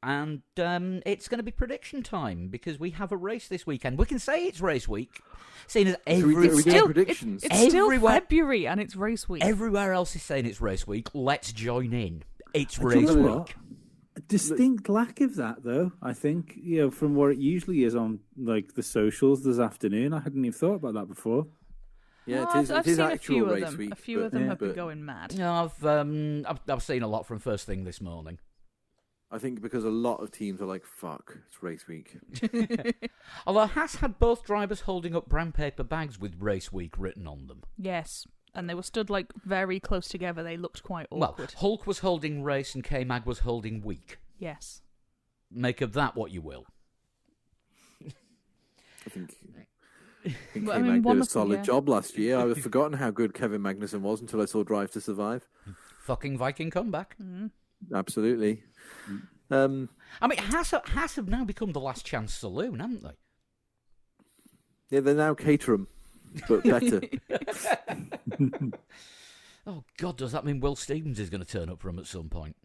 And it's going to be prediction time because we have a race this weekend. We can say it's race week, seeing as predictions. It's still February and it's race week. Everywhere else is saying it's race week. Let's join in. It's Do you race know week. what? A distinct lack of that, though. I think from what it usually is on like the socials this afternoon. I hadn't even thought about that before. Yeah, Oh, it is seen actual race of them. week. A few of them have been going mad. No, I've seen a lot from first thing this morning. I think because a lot of teams are like, fuck, it's race week. Although Haas had both drivers holding up brown paper bags with race week written on them. Yes, and they were stood like very close together. They looked quite awkward. Well, Hulk was holding race and K-Mag was holding week. Yes. Make of that what you will. I think Well, K-Mag did one a of them, solid yeah. job last year. I had forgotten how good Kevin Magnussen was until I saw Drive to Survive. Fucking Viking comeback. Absolutely. I mean, Haas have now become the last chance saloon, haven't they? Yeah, they're now Caterham, but better. Oh, God, does that mean Will Stevens is going to turn up for him at some point?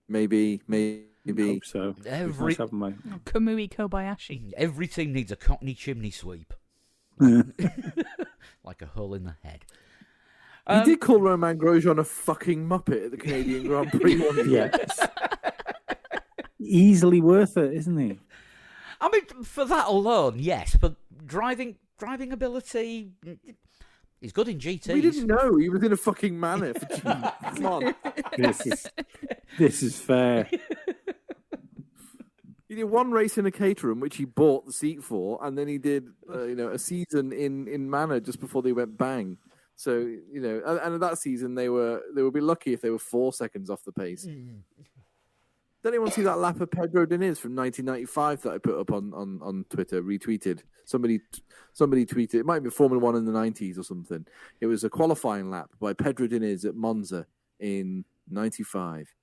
Maybe. Hope so. Every- Nice having my... Kamui Kobayashi. Every team needs a Cockney chimney sweep. Like a hole in the head. He did call Romain Grosjean a fucking muppet at the Canadian Grand Prix one year. Yes. Easily worth it, isn't he? I mean, for that alone, yes, but driving ability, he's good in GTs. We didn't know he was in a fucking manor for Come on. This is fair. He did one race in a Caterham, which he bought the seat for, and then he did a season in Manor just before they went bang. So, and that season they would be lucky if they were 4 seconds off the pace. Did anyone see that lap of Pedro Diniz from 1995 that I put up on Twitter, retweeted? Somebody tweeted, it might be Formula 1 in the 90s or something. It was a qualifying lap by Pedro Diniz at Monza in 95.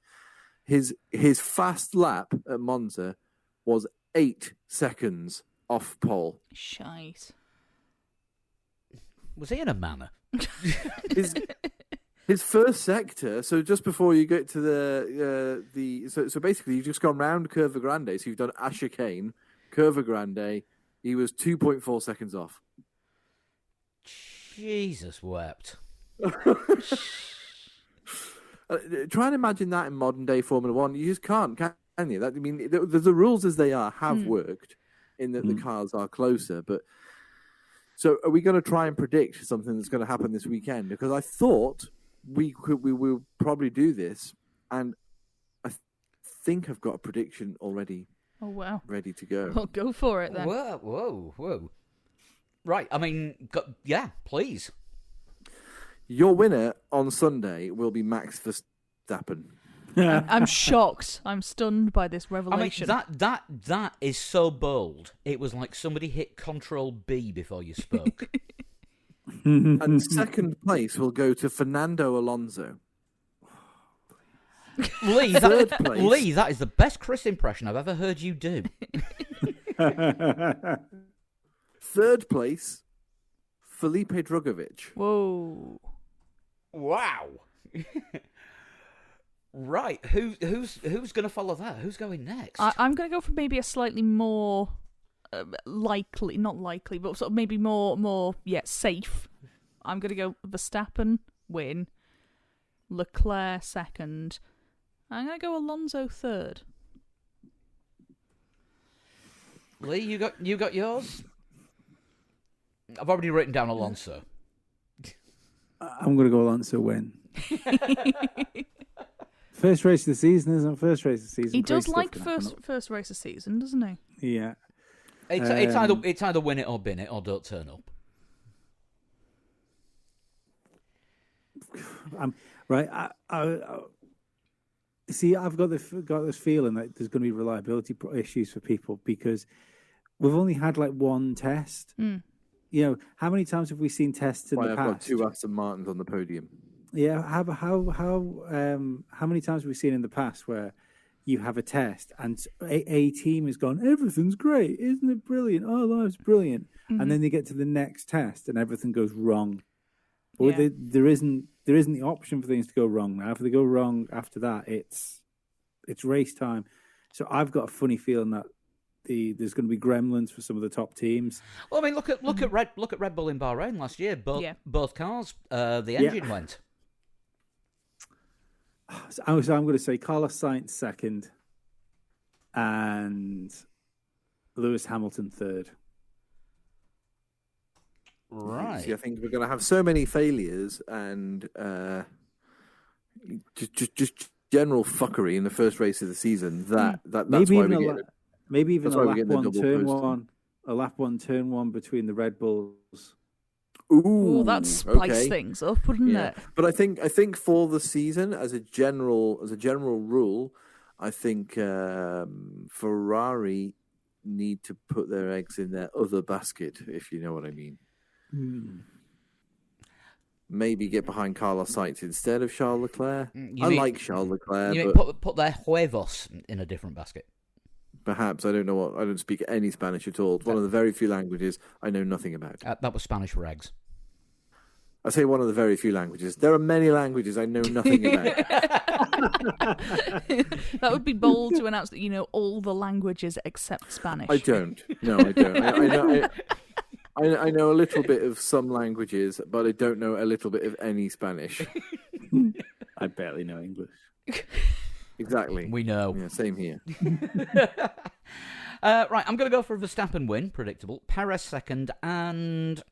His fast lap at Monza was 8 seconds off pole. Shite. Was he in a manor? His first sector, so just before you get to so basically you've just gone round Curva Grande, so you've done Asher Kane, Curva Grande, he was 2.4 seconds off. Jesus wept. Try and imagine that in modern day Formula 1. You just can't, can you? I mean, the rules as they are have worked in that the cars are closer, but so are we going to try and predict something that's going to happen this weekend? Because I thought we will probably do this, and I think I've got a prediction already. Oh, wow. Ready to go. Well, go for it then. Whoa. Right, I mean, yeah, please. Your winner on Sunday will be Max Verstappen. I'm shocked. I'm stunned by this I mean, revelation. that is so bold. It was like somebody hit Control B before you spoke. And second place will go to Fernando Alonso. Lee, Third place. Lee, that is the best Chris impression I've ever heard you do. Third place, Felipe Drugovich. Whoa. Wow. Right, who's going to follow that? Who's going next? I'm going to go for maybe a slightly more likely, not likely, but sort of maybe more safe. I'm going to go Verstappen win, Leclerc second. I'm going to go Alonso third. Lee, you got yours? I've already written down Alonso. I'm going to go Alonso win. First race of the season, isn't it? First race of the season. He Great does stuff like can happen. first race of season, doesn't he? Yeah. It's either win it or bin it or don't turn up. Right. I see. I've got this feeling that there's going to be reliability issues for people because we've only had like one test. How many times have we seen tests in the I've past? got 2 Aston Martins on the podium. Yeah. How many times have we seen in the past where you have a test and a team has gone, everything's great, isn't it brilliant? Oh, life's brilliant, and then they get to the next test and everything goes wrong. But Yeah. there isn't the option for things to go wrong now. If they go wrong after that, it's race time. So I've got a funny feeling that there's going to be gremlins for some of the top teams. Well, I mean, look at Red Bull in Bahrain last year. Both cars, the engine went. So I'm going to say Carlos Sainz second, and Lewis Hamilton third. Right. See, I think we're going to have so many failures and just general fuckery in the first race of the season that's maybe why even we get maybe even that's a why we lap get the one, double turn post. one, a lap one, turn one between the Red Bulls. Ooh, that spice okay. things up, wouldn't it? But I think for the season, as a general rule, I think Ferrari need to put their eggs in their other basket, if you know what I mean. Maybe get behind Carlos Sainz instead of Charles Leclerc. Like Charles Leclerc, You mean but put their huevos in a different basket. perhaps I don't speak any Spanish at all. It's one of the very few languages I know nothing about. That was Spanish for eggs. I say one of the very few languages. There are many languages I know nothing about. That would be bold to announce that you know all the languages except Spanish. I don't. No, I don't. I know a little bit of some languages, but I don't know a little bit of any Spanish. I barely know English. Exactly. We know. Yeah, same here. Right, I'm going to go for a Verstappen win, predictable. Perez second, and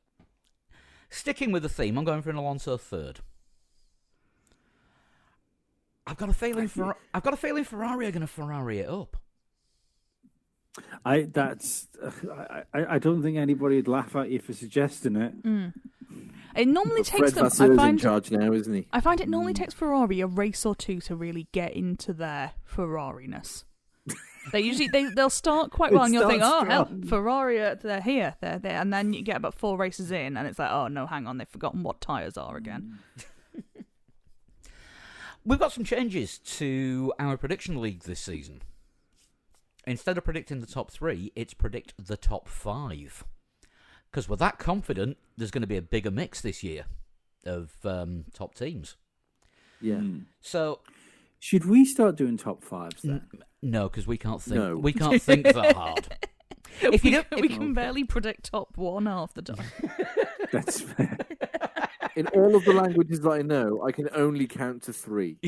sticking with the theme, I'm going for an Alonso third. I've got a feeling Ferrari are going to Ferrari it up. I don't think anybody would laugh at you for suggesting it. It normally takes Fred them. Vasseur in charge now, isn't he? I find it normally takes Ferrari a race or two to really get into their Ferrari-ness. They'll start quite well, and you'll think, oh, hell, Ferrari, they're here, they're there, and then you get about 4 races in, and it's like, oh no, hang on, they've forgotten what tyres are again. We've got some changes to our prediction league this season. Instead of predicting the top 3, it's predict the top 5. Because we're that confident there's going to be a bigger mix this year of top teams. Yeah. So should we start doing top 5s then? No, because we can't think. No. We can't think that hard. We can barely predict top 1 half the time. That's fair. In all of the languages that I know, I can only count to 3.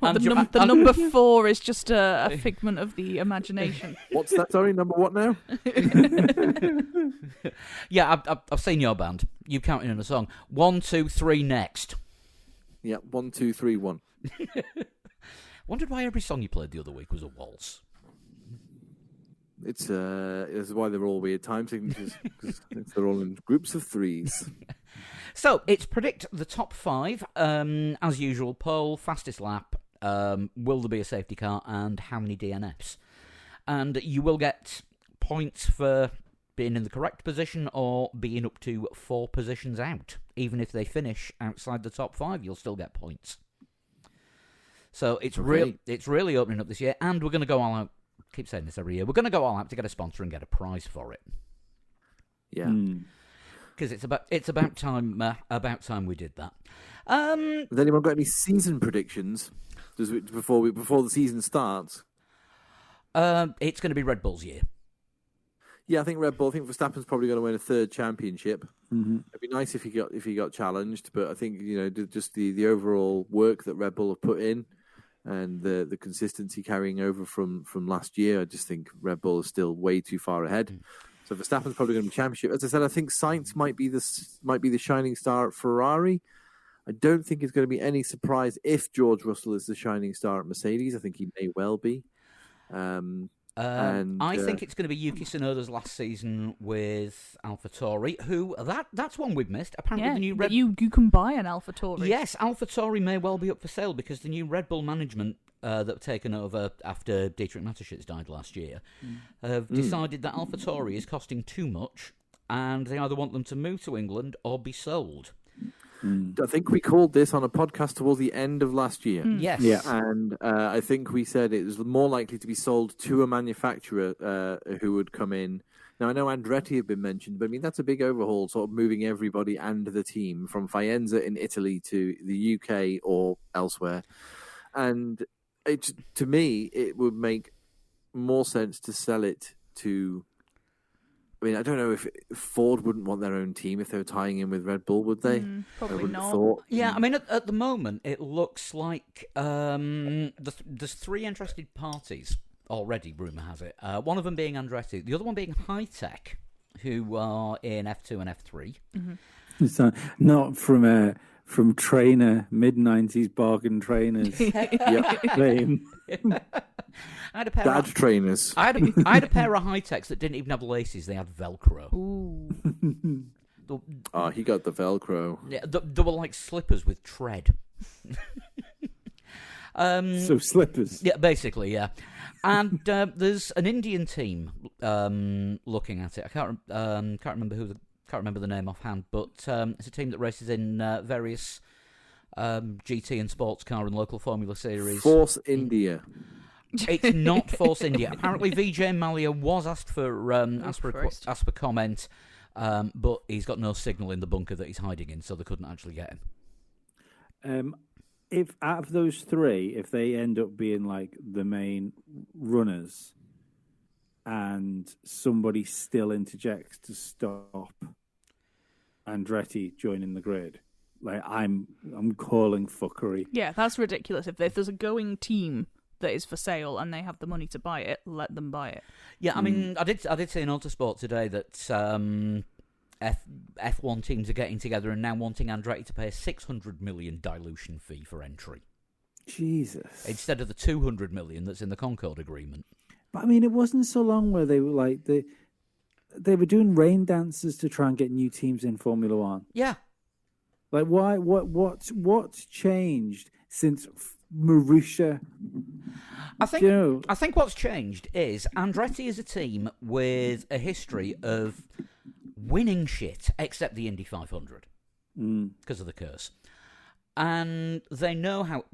The number 4 is just a figment of the imagination. What's that? Sorry, number what now? Yeah, I've seen your band. You counting in a song. 1, 2, 3, next. Yeah, 1, 2, 3, 1. Wondered why every song you played the other week was a waltz. This is why they're all weird time signatures, because they're all in groups of 3s. So, it's predict the top 5. As usual, pole, fastest lap, will there be a safety car, and how many DNFs. And you will get points for being in the correct position or being up to 4 positions out. Even if they finish outside the top 5, you'll still get points. So, it's really opening up this year, and we're going to go all out. I keep saying this every year. We're going to go all out to get a sponsor and get a prize for it. Yeah. Because it's about time we did that. Has anyone got any season predictions before the season starts? It's going to be Red Bull's year. Yeah, I think Red Bull. I think Verstappen's probably going to win a 3rd championship. Mm-hmm. It'd be nice if he got challenged, but I think just the overall work that Red Bull have put in and the consistency carrying over from last year, I just think Red Bull is still way too far ahead. So Verstappen's probably going to be championship. As I said, I think Sainz might be the shining star at Ferrari. I don't think it's going to be any surprise if George Russell is the shining star at Mercedes. I think he may well be. I think it's going to be Yuki Tsunoda's last season with AlphaTauri, who that's one we've missed. Apparently, the new you can buy an AlphaTauri. Yes, AlphaTauri may well be up for sale because the new Red Bull management that have taken over after Dietrich Mateschitz died last year have decided that AlphaTauri is costing too much, and they either want them to move to England or be sold. I think we called this on a podcast towards the end of last year. Yes. Yeah. And I think we said it was more likely to be sold to a manufacturer who would come in Now, I know Andretti have been mentioned, but I mean, that's a big overhaul, sort of moving everybody and the team from Faenza in Italy to the UK or elsewhere. And to me, it would make more sense to sell it to... I mean, I don't know if Ford wouldn't want their own team if they were tying in with Red Bull, would they? Probably not. Thought. Yeah, I mean, at the moment, it looks like there's 3 interested parties already, rumour has it. One of them being Andretti, the other one being High-Tech, who are in F2 and F3. Mm-hmm. So not from trainer, mid-90s bargain trainers. Claim. I had a pair Dad of, trainers. I had a pair of High-Techs that didn't even have laces, they had Velcro. Ooh. Oh, he got the Velcro. Yeah, they were like slippers with tread. So slippers. Yeah, basically, yeah. And there's an Indian team looking at it. I can't remember the name offhand, but it's a team that races in various GT and sports car and local Formula Series. Force India. It's not Force India. Apparently, Vijay Mallya was asked for comment, but he's got no signal in the bunker that he's hiding in, so they couldn't actually get him. If out of those 3, if they end up being like the main runners, and somebody still interjects to stop Andretti joining the grid, like I'm calling fuckery. Yeah, that's ridiculous. If there's a going team that is for sale and they have the money to buy it, let them buy it. Yeah, I mean, I did see in Autosport today that F1 teams are getting together and now wanting Andretti to pay a 600 million dilution fee for entry. Jesus. Instead of the 200 million that's in the Concord agreement. But I mean, it wasn't so long where they were like they were doing rain dances to try and get new teams in Formula One. Yeah. Like, why? What's changed since Marussia? I think what's changed is Andretti is a team with a history of winning shit, except the Indy 500, because of the curse, and they know how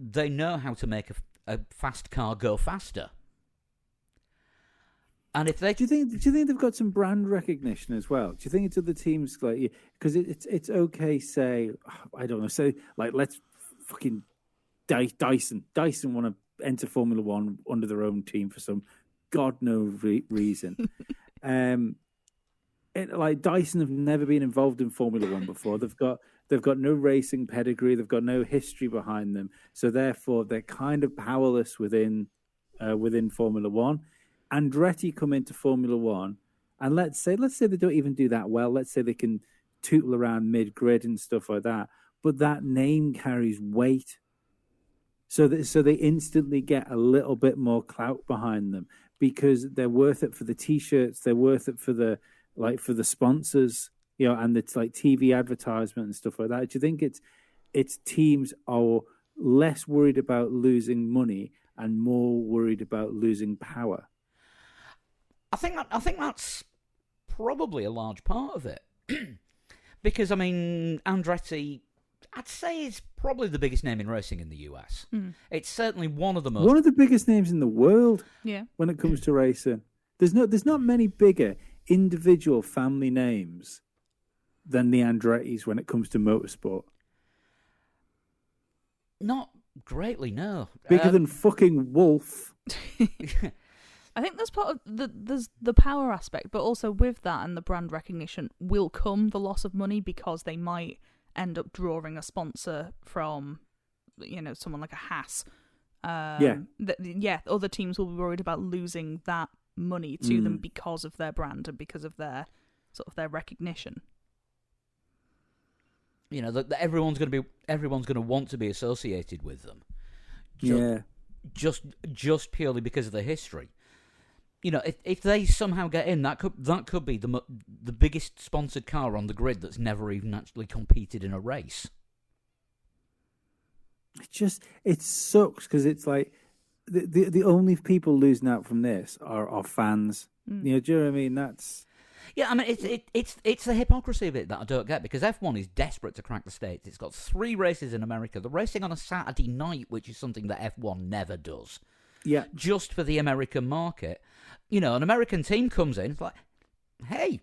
to make a fast car go faster. And if they do you think they've got some brand recognition as well? Do you think it's other teams like, because it's okay, say, I don't know, say like let's fucking Dyson want to enter Formula One under their own team for some god no reason. Like Dyson have never been involved in Formula One before. They've got no racing pedigree. They've got no history behind them. So therefore, they're kind of powerless within Formula One. Andretti come into Formula One, and let's say they don't even do that well. Let's say they can tootle around mid-grid and stuff like that. But that name carries weight. So they instantly get a little bit more clout behind them because they're worth it for the T-shirts. They're worth it for the sponsors, and it's like TV advertisement and stuff like that. Do you think it's teams are less worried about losing money and more worried about losing power? I think that's probably a large part of it, because I mean Andretti, I'd say is probably the biggest name in racing in the US. It's certainly one of the biggest names in the world. Yeah, when it comes to racing, there's not many bigger individual family names than the Andrettis when it comes to motorsport. Not greatly, no. Bigger than fucking Wolf. I think that's part of there's the power aspect, but also with that and the brand recognition will come the loss of money because they might end up drawing a sponsor from, someone like a Haas. Other teams will be worried about losing that money to them because of their brand and because of their sort of their recognition. That everyone's going to want to be associated with them. Just purely because of their history. If they somehow get in, that could be the biggest sponsored car on the grid that's never even actually competed in a race. It sucks because it's like the only people losing out from this are fans. Do you know what I mean? That's I mean it's the hypocrisy of it that I don't get, because F1 is desperate to crack the States. It's got 3 races in America. They're racing on a Saturday night, which is something that F1 never does. Yeah, just for the American market. An American team comes in, it's like, hey,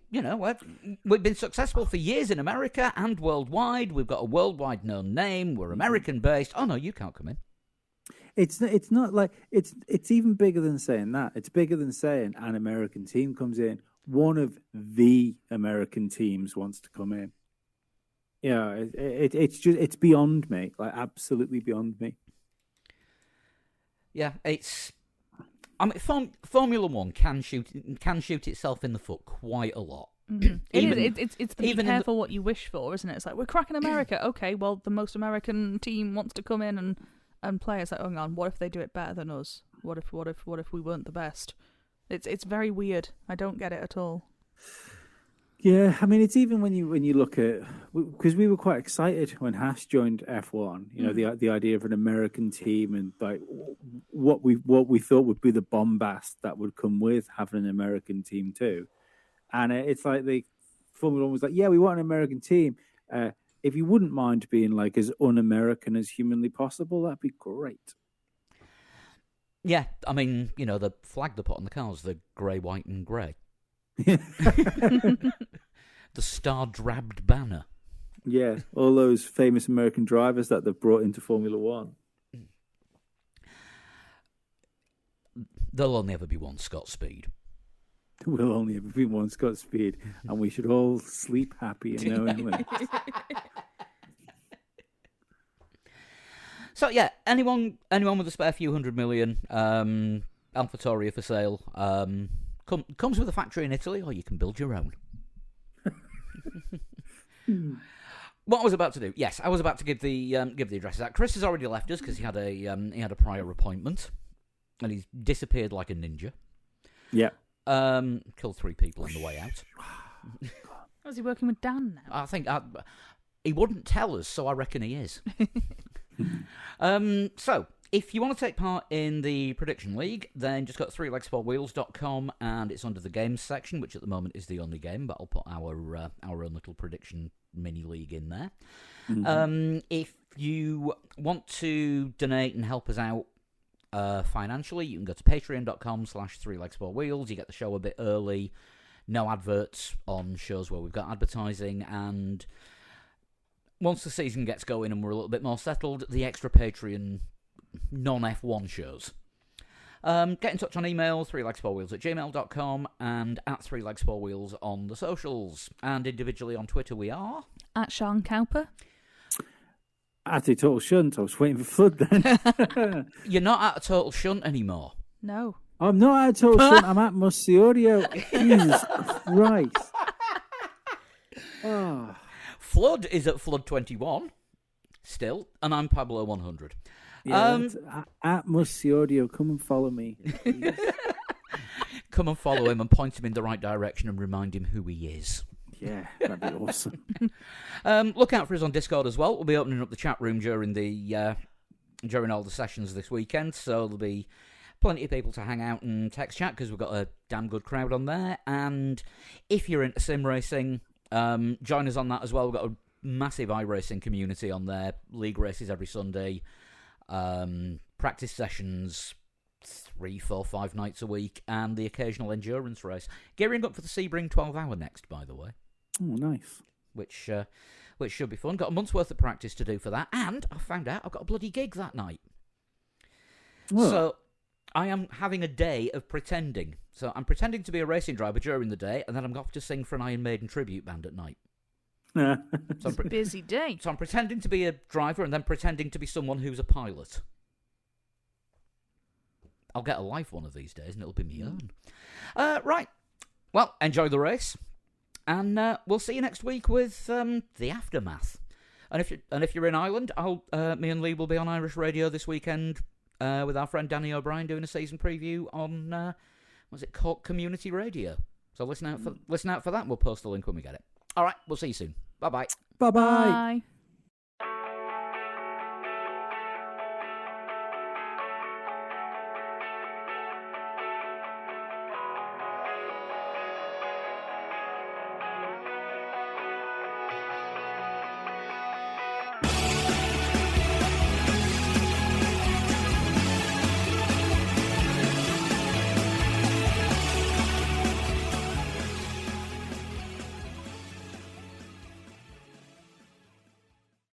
we've been successful for years in America and worldwide. We've got a worldwide known name. We're American-based. Oh, no, you can't come in. It's not like it's even bigger than saying that. It's bigger than saying an American team comes in. One of the American teams wants to come in. Yeah, it's beyond me, like absolutely beyond me. Yeah, Formula One can shoot itself in the foot quite a lot. Mm-hmm. It's the be careful what you wish for, isn't it? It's like, we're cracking America. Okay, well, the most American team wants to come in and play. It's like, hang on, what if they do it better than us? What if we weren't the best? It's very weird. I don't get it at all. Yeah, I mean, it's even when you look at, because we were quite excited when Haas joined F1. The idea of an American team and like what we thought would be the bombast that would come with having an American team too. And it's like the Formula One was like, yeah, we want an American team. If you wouldn't mind being like as un-American as humanly possible, that'd be great. Yeah, I mean, the flag they put on the cars, the grey, white, and grey. The star-drabbed banner. Yeah, all those famous American drivers that they've brought into Formula One. There'll only ever be one Scott Speed. There will only ever be one Scott Speed, and we should all sleep happy and knowingly. So yeah, anyone with a spare few $100 million, AlphaTauri for sale. Comes with a factory in Italy, or you can build your own. What I was about to do, yes, I was about to give the addresses out. Chris has already left us because he had a prior appointment, and he's disappeared like a ninja. Yeah. Killed 3 people on the way out. Was he working with Dan now? I think he wouldn't tell us, so I reckon he is. So, if you want to take part in the Prediction League, then just go to threelegsforwheels.com, and it's under the games section, which at the moment is the only game, but I'll put our own little prediction mini league in there. Mm-hmm. If you want to donate and help us out financially, you can go to patreon.com/threelegsforwheels. You get the show a bit early, no adverts on shows where we've got advertising, and once the season gets going and we're a little bit more settled, the extra Patreon non-F1 shows. Get in touch on email, threelegsforwheels@gmail.com, and at threelegsforwheels on the socials. And individually on Twitter we are... At Sean Cowper. At a total shunt. I was waiting for Flood then. You're not at a total shunt anymore. No. I'm not at a total shunt. I'm at Musiorio. Jesus Christ. Oh. Flood is at Flood21 still, and I'm Pablo100. Yeah, at Musiorio, come and follow me. Come and follow him and point him in the right direction and remind him who he is. Yeah, that'd be awesome. Look out for us on Discord as well. We'll be opening up the chat room during all the sessions this weekend, so there'll be plenty of people to hang out and text chat because we've got a damn good crowd on there. And if you're into sim racing, join us on that as well. We've got a massive iRacing community on there. League races every Sunday. Practice sessions 3, 4, 5 nights a week, and the occasional endurance race. Gearing up for the Sebring 12-hour next, by the way. Oh, nice. Which should be fun. Got a month's worth of practice to do for that, and I found out I've got a bloody gig that night. What? So I am having a day of pretending. So I'm pretending to be a racing driver during the day, and then I'm off to sing for an Iron Maiden tribute band at night. So it's a busy day. So I'm pretending to be a driver and then pretending to be someone who's a pilot. I'll get a life one of these days and it'll be me own. Right. Well, enjoy the race. And we'll see you next week with the aftermath. And if you're in Ireland, me and Lee will be on Irish radio this weekend with our friend Danny O'Brien doing a season preview on what's it called? Community Radio. So listen out for that. We'll post the link when we get it. All right, we'll see you soon. Bye-bye. Bye-bye. Bye.